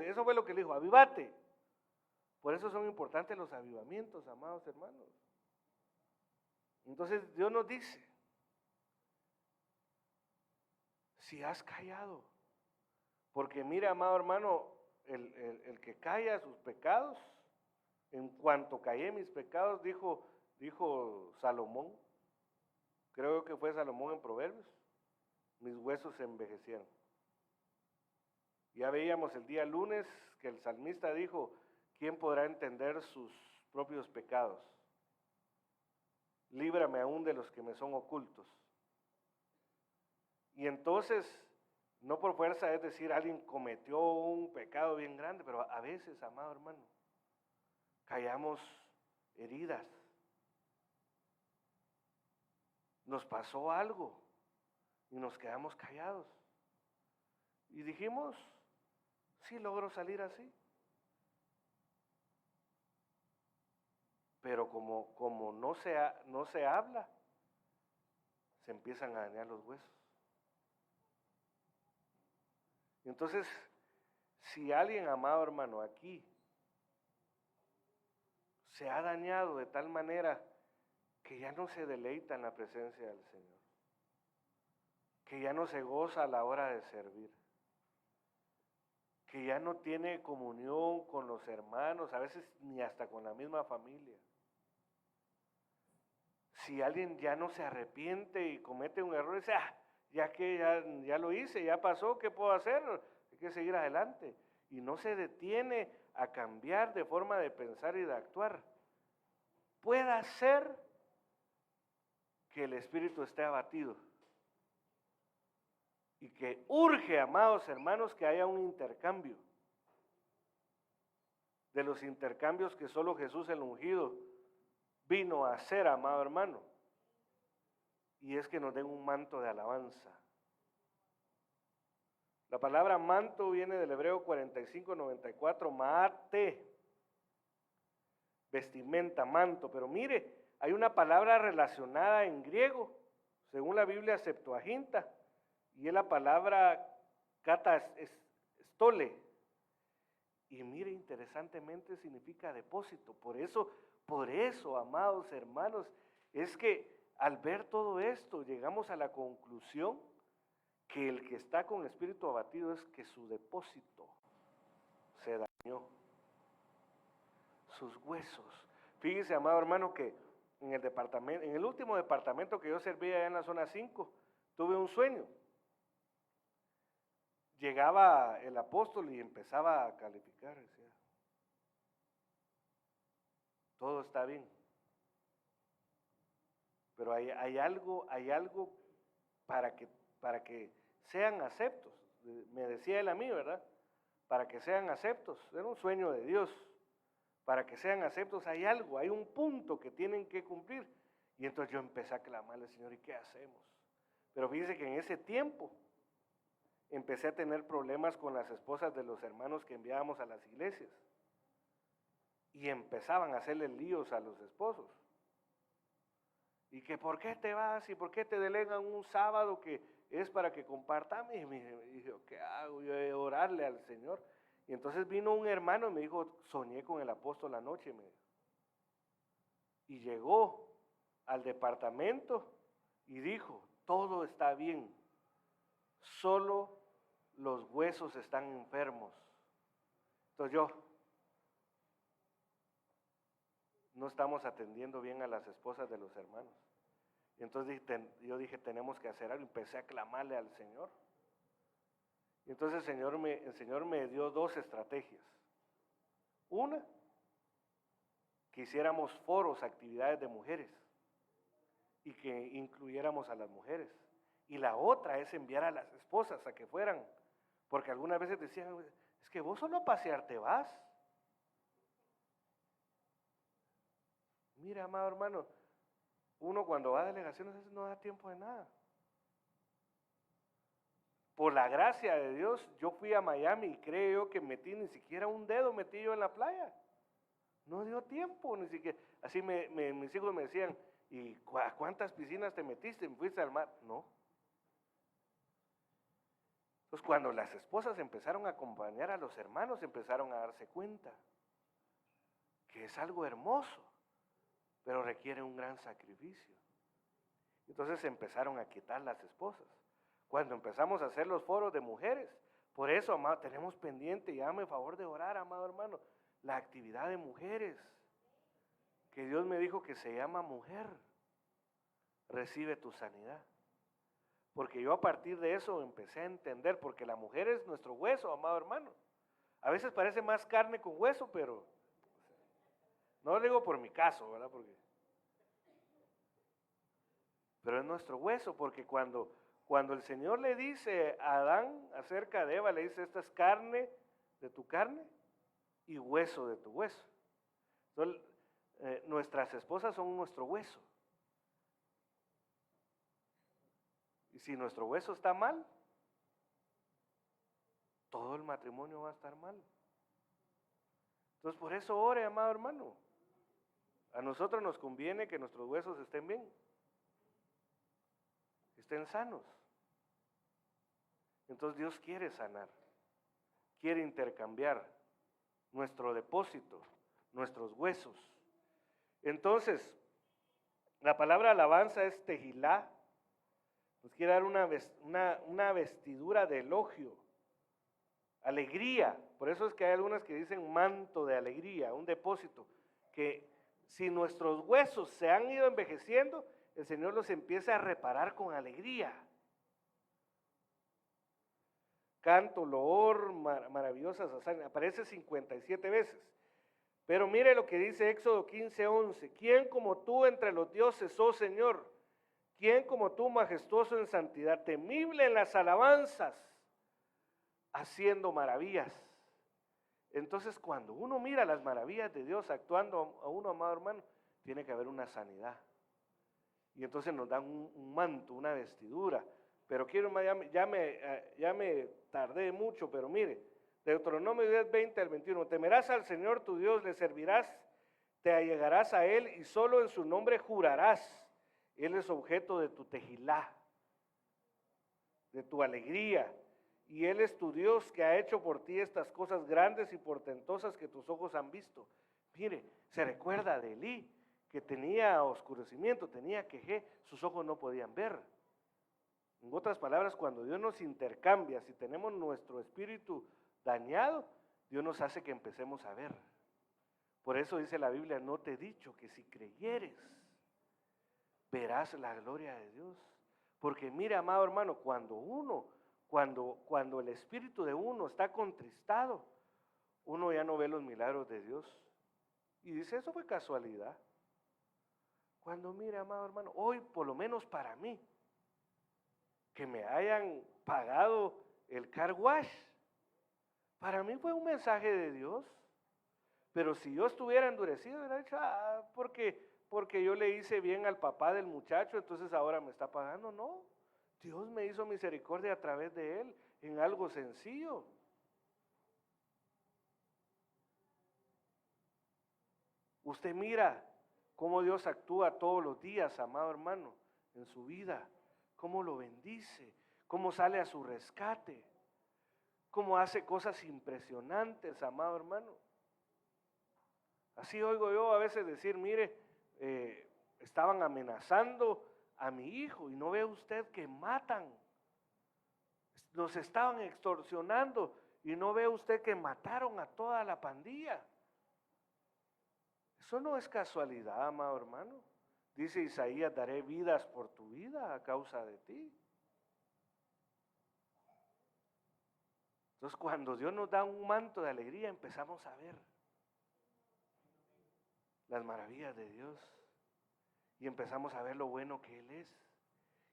eso fue lo que le dijo, avivate. Por eso son importantes los avivamientos, amados hermanos. Entonces Dios nos dice, si has callado, porque mira, amado hermano, el que calla sus pecados, en cuanto callé mis pecados, dijo Salomón, creo que fue Salomón en Proverbios, mis huesos se envejecieron. Ya veíamos el día lunes que el salmista dijo, ¿quién podrá entender sus propios pecados? Líbrame aún de los que me son ocultos. Y entonces, no por fuerza, es decir, alguien cometió un pecado bien grande, pero a veces, amado hermano, callamos heridas. Nos pasó algo y nos quedamos callados. Y dijimos, sí logro salir así. Pero como no se habla, se empiezan a dañar los huesos. Entonces, si alguien, amado hermano, aquí se ha dañado de tal manera que ya no se deleita en la presencia del Señor, que ya no se goza a la hora de servir, que ya no tiene comunión con los hermanos, a veces ni hasta con la misma familia. Si alguien ya no se arrepiente y comete un error, dice, ya lo hice, ya pasó, ¿qué puedo hacer? Hay que seguir adelante. Y no se detiene a cambiar de forma de pensar y de actuar. Puede ser que el espíritu esté abatido y que urge, amados hermanos, que haya un intercambio. De los intercambios que solo Jesús el ungido vino a hacer, amado hermano, y es que nos den un manto de alabanza. La palabra manto viene del hebreo 45:94, maate, vestimenta, manto, pero mire, hay una palabra relacionada en griego, según la Biblia Septuaginta, y es la palabra stole, y mire, interesantemente significa depósito. Por eso, amados hermanos, es que al ver todo esto llegamos a la conclusión que el que está con espíritu abatido es que su depósito se dañó, sus huesos. Fíjese, amado hermano, que en el último departamento que yo servía allá en la zona 5, tuve un sueño. llegaba el apóstol y empezaba a calificar, decía, todo está bien, pero hay algo para que sean aceptos. Me decía él a mí, ¿verdad? Para que sean aceptos, era un sueño de Dios. Para que sean aceptos hay algo, hay un punto que tienen que cumplir. Y entonces yo empecé a clamarle al Señor, ¿y qué hacemos? Pero fíjese que en ese tiempo empecé a tener problemas con las esposas de los hermanos que enviábamos a las iglesias. Y empezaban a hacerle líos a los esposos. Y que ¿por qué te vas? ¿Y por qué te delegan un sábado que es para que compartamos? Y dije, ¿qué hago? Yo he de orarle al Señor. Y entonces vino un hermano y me dijo, soñé con el apóstol anoche, me dijo. Y llegó al departamento y dijo, todo está bien, solo los huesos están enfermos. Entonces no estamos atendiendo bien a las esposas de los hermanos. Y entonces yo dije, tenemos que hacer algo. Empecé a clamarle al Señor. Y entonces el Señor me dio dos estrategias. Una, que hiciéramos foros, actividades de mujeres y que incluyéramos a las mujeres. Y la otra es enviar a las esposas a que fueran, porque algunas veces decían, es que vos solo a pasear te vas. Mira, amado hermano, uno cuando va a delegaciones no da tiempo de nada. Por la gracia de Dios, yo fui a Miami y creo yo que metí ni siquiera un dedo metí yo en la playa. No dio tiempo, ni siquiera. Así mis hijos me decían, ¿y cuántas piscinas te metiste? ¿Me fuiste al mar? No. Entonces cuando las esposas empezaron a acompañar a los hermanos, empezaron a darse cuenta que es algo hermoso, pero requiere un gran sacrificio. Entonces empezaron a quitar las esposas. Cuando empezamos a hacer los foros de mujeres, por eso, amado, tenemos pendiente, y hágame favor de orar, amado hermano, la actividad de mujeres, que Dios me dijo que se llama mujer, recibe tu sanidad. Porque yo a partir de eso empecé a entender, porque la mujer es nuestro hueso, amado hermano. A veces parece más carne con hueso, pero no lo digo por mi caso, ¿verdad? Pero es nuestro hueso, porque cuando el Señor le dice a Adán acerca de Eva, le dice, esta es carne de tu carne y hueso de tu hueso. Entonces, nuestras esposas son nuestro hueso. Y si nuestro hueso está mal, todo el matrimonio va a estar mal. Entonces, por eso ore, amado hermano. A nosotros nos conviene que nuestros huesos estén bien, estén sanos. Entonces Dios quiere sanar, quiere intercambiar nuestro depósito, nuestros huesos. Entonces, la palabra alabanza es tejilá, nos quiere dar una vestidura de elogio, alegría. Por eso es que hay algunas que dicen manto de alegría, un depósito, que si nuestros huesos se han ido envejeciendo, el Señor los empieza a reparar con alegría. Canto, loor, maravillosas hazañas, aparece 57 veces. Pero mire lo que dice Éxodo 15:11. ¿Quién como tú entre los dioses, oh Señor? ¿Quién como tú majestuoso en santidad, temible en las alabanzas, haciendo maravillas? Entonces cuando uno mira las maravillas de Dios actuando a uno, amado hermano, tiene que haber una sanidad. Y entonces nos dan un manto, una vestidura. Pero ya me tardé mucho, pero mire, Deuteronomio 10:20 al 21, temerás al Señor tu Dios, le servirás, te allegarás a Él y solo en su nombre jurarás. Él es objeto de tu tejilá, de tu alegría, y Él es tu Dios que ha hecho por ti estas cosas grandes y portentosas que tus ojos han visto. Mire, se recuerda de Elí, que tenía oscurecimiento, tenía quejé, sus ojos no podían ver. En otras palabras, cuando Dios nos intercambia, si tenemos nuestro espíritu dañado, Dios nos hace que empecemos a ver. Por eso dice la Biblia, no te he dicho que si creyeres, verás la gloria de Dios. Porque mira, amado hermano, cuando uno Cuando el espíritu de uno está contristado, uno ya no ve los milagros de Dios. Y dice, eso fue casualidad. Cuando mire, amado hermano, hoy por lo menos para mí, que me hayan pagado el car wash, para mí fue un mensaje de Dios. Pero si yo estuviera endurecido, hubiera dicho, porque yo le hice bien al papá del muchacho, entonces ahora me está pagando. No, Dios me hizo misericordia a través de él en algo sencillo. Usted mira cómo Dios actúa todos los días, amado hermano, en su vida, cómo lo bendice, cómo sale a su rescate, cómo hace cosas impresionantes, amado hermano. Así oigo yo a veces decir, mire, estaban amenazando a mi hijo y no ve usted que matan, nos estaban extorsionando y no ve usted que mataron a toda la pandilla. Eso no es casualidad, amado hermano. Dice Isaías, daré vidas por tu vida a causa de ti. Entonces cuando Dios nos da un manto de alegría, empezamos a ver las maravillas de Dios y empezamos a ver lo bueno que Él es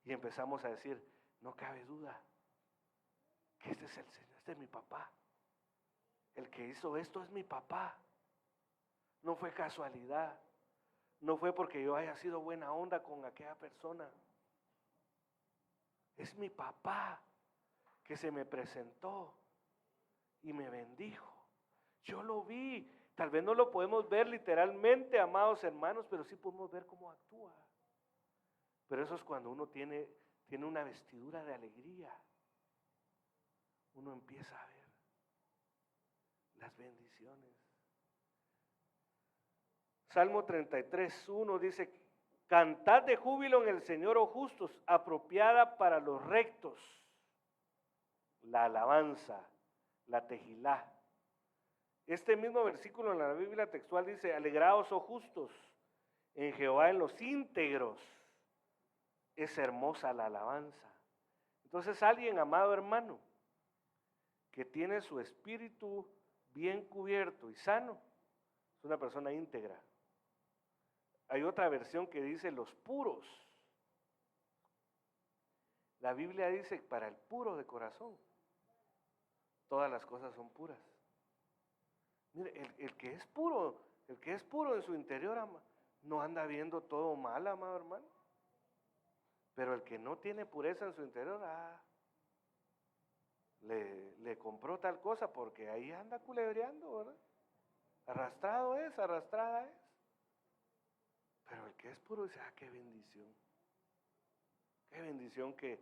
y empezamos a decir, no cabe duda que este es el Señor, este es mi papá. El que hizo esto es mi papá. No fue casualidad. No fue porque yo haya sido buena onda con aquella persona. Es mi papá que se me presentó y me bendijo. Yo lo vi. Tal vez no lo podemos ver literalmente, amados hermanos, pero sí podemos ver cómo actúa. Pero eso es cuando uno tiene una vestidura de alegría. Uno empieza a ver las bendiciones. Salmo 33:1 dice, cantad de júbilo en el Señor, oh justos, apropiada para los rectos, la alabanza, la tejilá. Este mismo versículo en la Biblia textual dice, alegraos, oh justos, en Jehová en los íntegros, es hermosa la alabanza. Entonces alguien, amado hermano, que tiene su espíritu bien cubierto y sano, es una persona íntegra. Hay otra versión que dice los puros. La Biblia dice para el puro de corazón, todas las cosas son puras. Mire, el que es puro en su interior, no anda viendo todo mal, amado hermano. Pero el que no tiene pureza en su interior, le compró tal cosa porque ahí anda culebreando, ¿verdad? Arrastrada es. Pero el que es puro dice, qué bendición. Qué bendición que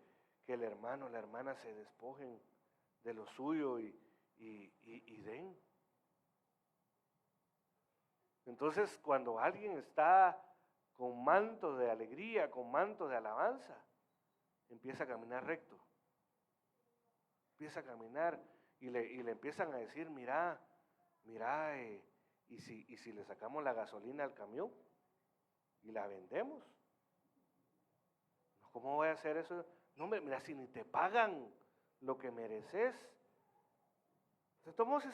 el hermano, la hermana se despojen de lo suyo y den. Entonces, cuando alguien está con manto de alegría, con manto de alabanza, empieza a caminar recto. Empieza a caminar y le empiezan a decir, mira, y si le sacamos la gasolina al camión y la vendemos. ¿Cómo voy a hacer eso? No, mira, si ni te pagan lo que mereces. De todos modos,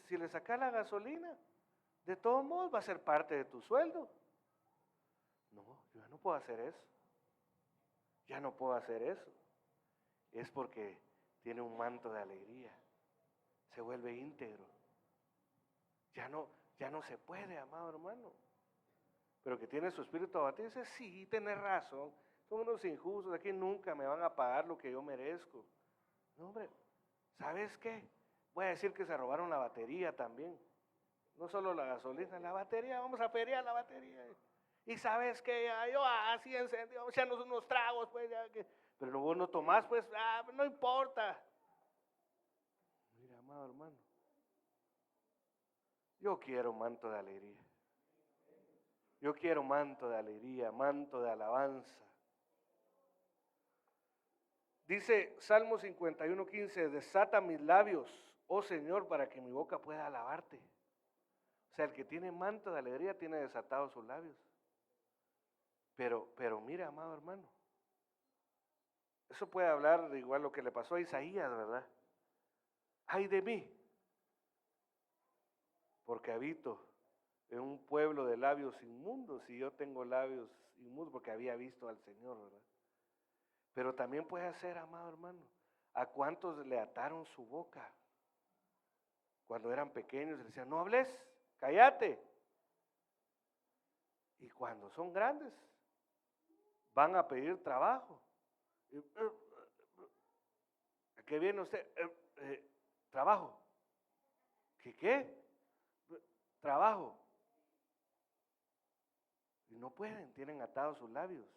si le sacas la gasolina, de todos modos va a ser parte de tu sueldo. No, yo ya no puedo hacer eso. Ya no puedo hacer eso. Es porque tiene un manto de alegría. Se vuelve íntegro. Ya no se puede, amado hermano. Pero que tiene su espíritu abatido, dice, sí, tenés razón. Son unos injustos, aquí nunca me van a pagar lo que yo merezco. No, hombre, ¿sabes qué? Voy a decir que se robaron la batería también. No solo la gasolina, la batería, vamos a feriar la batería. Y sabes que yo así encendió, echarnos unos tragos, pues ya que. Pero vos no tomás, pues, no importa. Mira, amado hermano, yo quiero manto de alegría. Yo quiero manto de alegría, manto de alabanza. Dice Salmo 51:15, desata mis labios, oh Señor, para que mi boca pueda alabarte. O sea, el que tiene manto de alegría tiene desatados sus labios. Pero mira, amado hermano, Eso puede hablar de igual lo que le pasó a Isaías, ¿verdad? Ay de mí, porque habito en un pueblo de labios inmundos y yo tengo labios inmundos porque había visto al Señor, ¿verdad? Pero también puede ser, amado hermano, ¿a cuántos le ataron su boca? Cuando eran pequeños le decían, no hables, cállate. Y cuando son grandes, van a pedir trabajo. ¿A qué viene usted? Trabajo. ¿Qué? Trabajo. Y no pueden, tienen atados sus labios.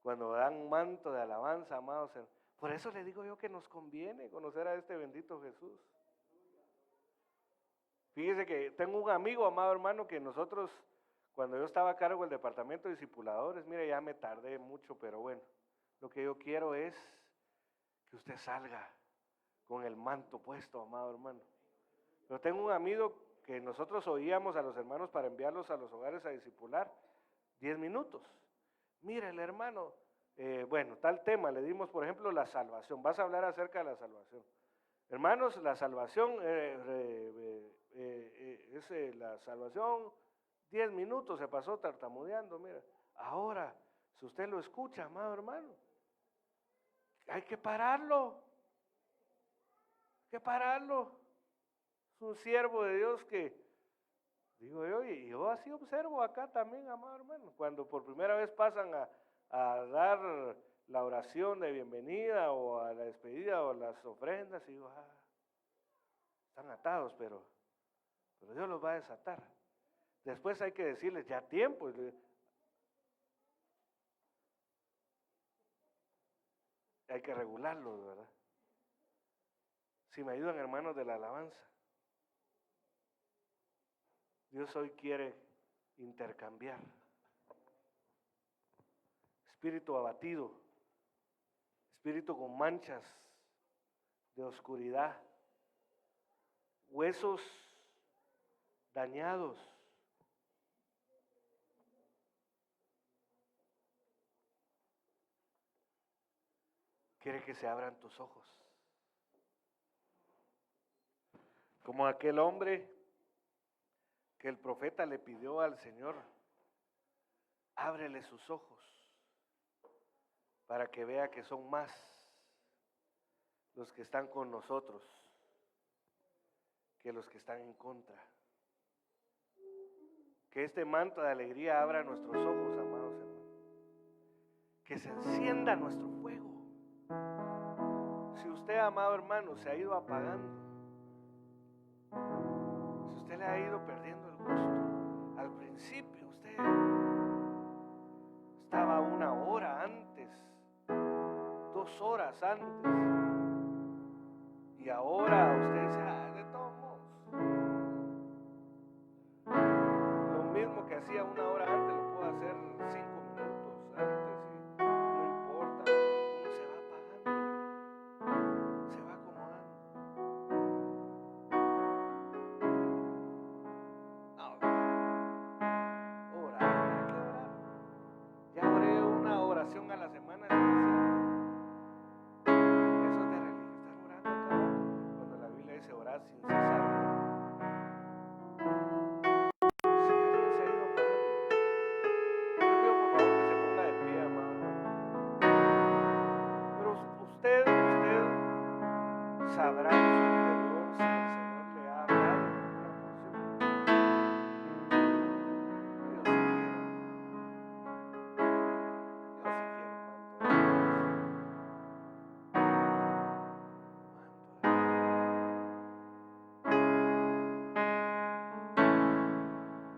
Cuando dan un manto de alabanza, amados hermanos. Por eso le digo yo que nos conviene conocer a este bendito Jesús. Fíjese que tengo un amigo, amado hermano, que nosotros, cuando yo estaba a cargo del departamento de discipuladores, mire, ya me tardé mucho, pero bueno, lo que yo quiero es que usted salga con el manto puesto, amado hermano. Pero tengo un amigo que nosotros oíamos a los hermanos para enviarlos a los hogares a discipular 10 minutos. Mira, el hermano, bueno, tal tema, le dimos, por ejemplo, la salvación. Vas a hablar acerca de la salvación. Hermanos, la salvación la salvación, 10 minutos se pasó tartamudeando, mira. Ahora, si usted lo escucha, amado hermano, hay que pararlo. Es un siervo de Dios que, digo yo, y yo así observo acá también, amado hermano, cuando por primera vez pasan a dar la oración de bienvenida o a la despedida o las ofrendas, y digo, están atados, pero Dios los va a desatar. Después hay que decirles, ya tiempo. Hay que regularlos, ¿verdad? Si me ayudan, hermanos de la alabanza. Dios hoy quiere intercambiar. Espíritu abatido, espíritu con manchas de oscuridad, huesos dañados. Quiere que se abran tus ojos. Como aquel hombre que el profeta le pidió al Señor, ábrele sus ojos para que vea que son más los que están con nosotros que los que están en contra. Que este manto de alegría abra nuestros ojos, amados hermanos. Que se encienda nuestro fuego. Si usted, amado hermano, se ha ido apagando, si usted le ha ido perdiendo el gusto, al principio usted estaba 1 hora antes, 2 horas antes, y ahora usted dice, de todos modos, lo mismo que hacía 1 hora antes lo puedo hacer 5 minutos antes y no importa. Uno se va apagando, se va acomodando. No, orar, ¿para qué orar? Ya oré una oración a la semana, es suficiente. Eso es de religión, estar orando a cada rato, cuando la Biblia dice orar sin cesar. Si alguien se ha ido apagando, yo le pido por favor que se ponga de pie, amado hermano. Pero usted sabrá en su interior si el Señor le ha hablado una porción. Yo sí quiero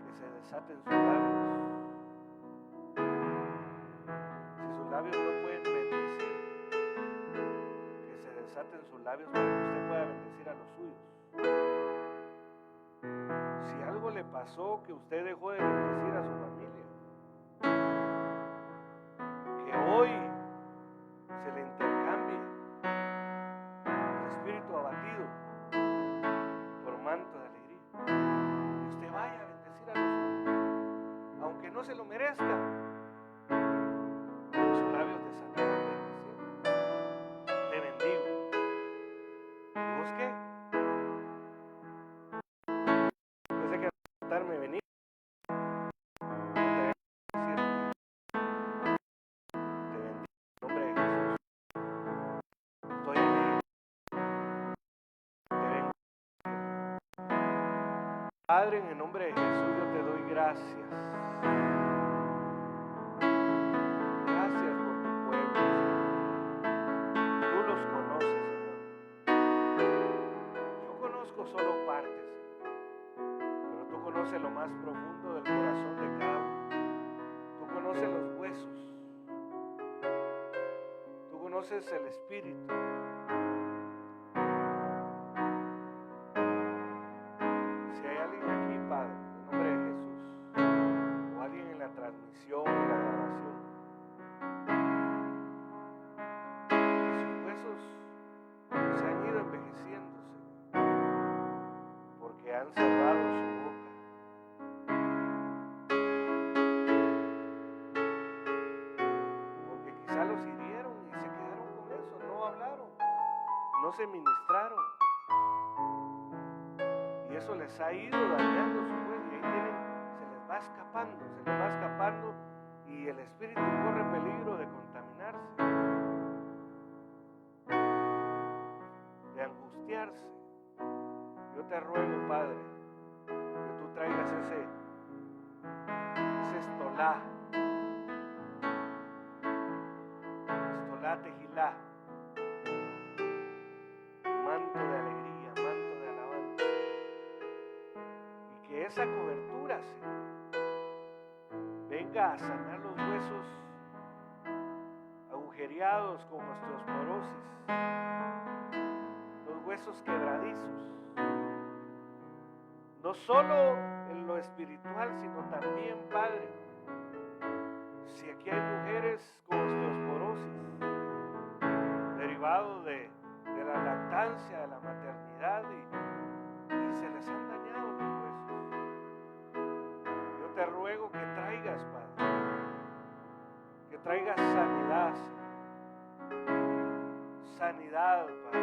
que se desaten sus labios. Si sus labios no pueden bendecir, que se desaten sus labios para que usted pueda bendecir a los suyos. Si algo le pasó que usted dejó de bendecir a su familia, que hoy se le intercambie el espíritu abatido por manto de alegría. Y usted vaya a bendecir a los suyos, aunque no se lo merezca. Su busqué. Pensé que tratarme de venir. Te bendigo en nombre de Jesús. Estoy alegre. Te vengo. Padre, en el nombre de Jesús yo te doy gracias. Gracias por tu pueblo, Señor. Tú los conoces, Señor. Yo conozco solo partes, Señor. Pero tú conoces lo más profundo del corazón de cada uno. Tú conoces los huesos. Tú conoces el espíritu. Si hay alguien aquí, Padre, en el nombre de Jesús, o alguien en la transmisión, en la grabación, que sus huesos se han ido envejeciéndose porque han cerrado su boca, porque quizá los hirieron y se quedaron con eso, no hablaron, no se ministraron, y eso les ha ido dañando su hueso, y ahí tienen, se les va escapando, y el espíritu corre peligro de contaminarse, de angustiarse. Yo te ruego, Padre, que tú traigas ese estolá tejilá, manto de alegría, manto de alabanza, y que esa cobertura, Señor, venga a sanar los huesos agujereados con osteoporosis, los huesos quebradizos, no solo en lo espiritual, sino también, Padre, si aquí hay mujeres con osteoporosis, derivado de la lactancia, de la maternidad, y se les han dañado los huesos, yo te ruego que traigas, Padre, que traigas sanidad, Señor. Sanidad, Padre.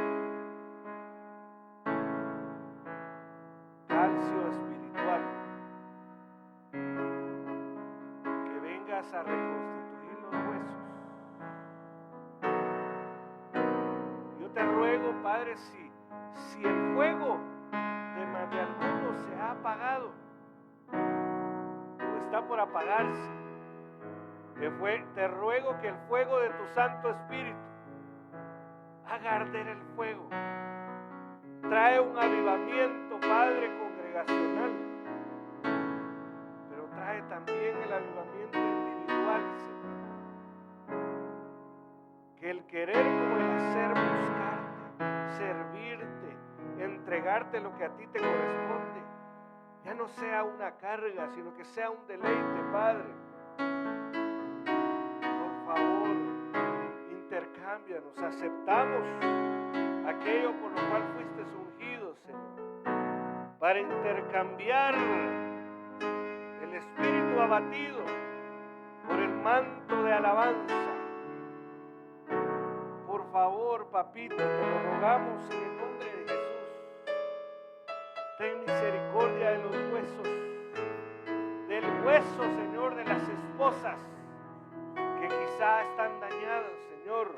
Calcio espiritual. Que vengas a reconstituir los huesos. Yo te ruego, Padre, si el fuego de algunos se ha apagado o está por apagarse, te ruego que el fuego de tu Santo Espíritu haga arder el fuego. Trae un avivamiento, Padre, congregacional, pero trae también el avivamiento individual, Señor. Que el querer como el hacer, buscarte, servirte, entregarte lo que a ti te corresponde, ya no sea una carga, sino que sea un deleite, Padre. Por favor, intercámbianos, aceptamos aquello por lo cual fuiste ungido, Señor, para intercambiar el espíritu abatido por el manto de alabanza. Por favor, papito, te lo rogamos en el nombre de Jesús. Ten misericordia de los huesos, del hueso, Señor, de las esposas que quizá están dañadas, Señor.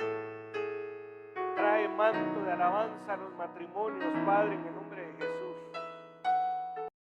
Trae manto de alabanza a los matrimonios, Padre, en el nombre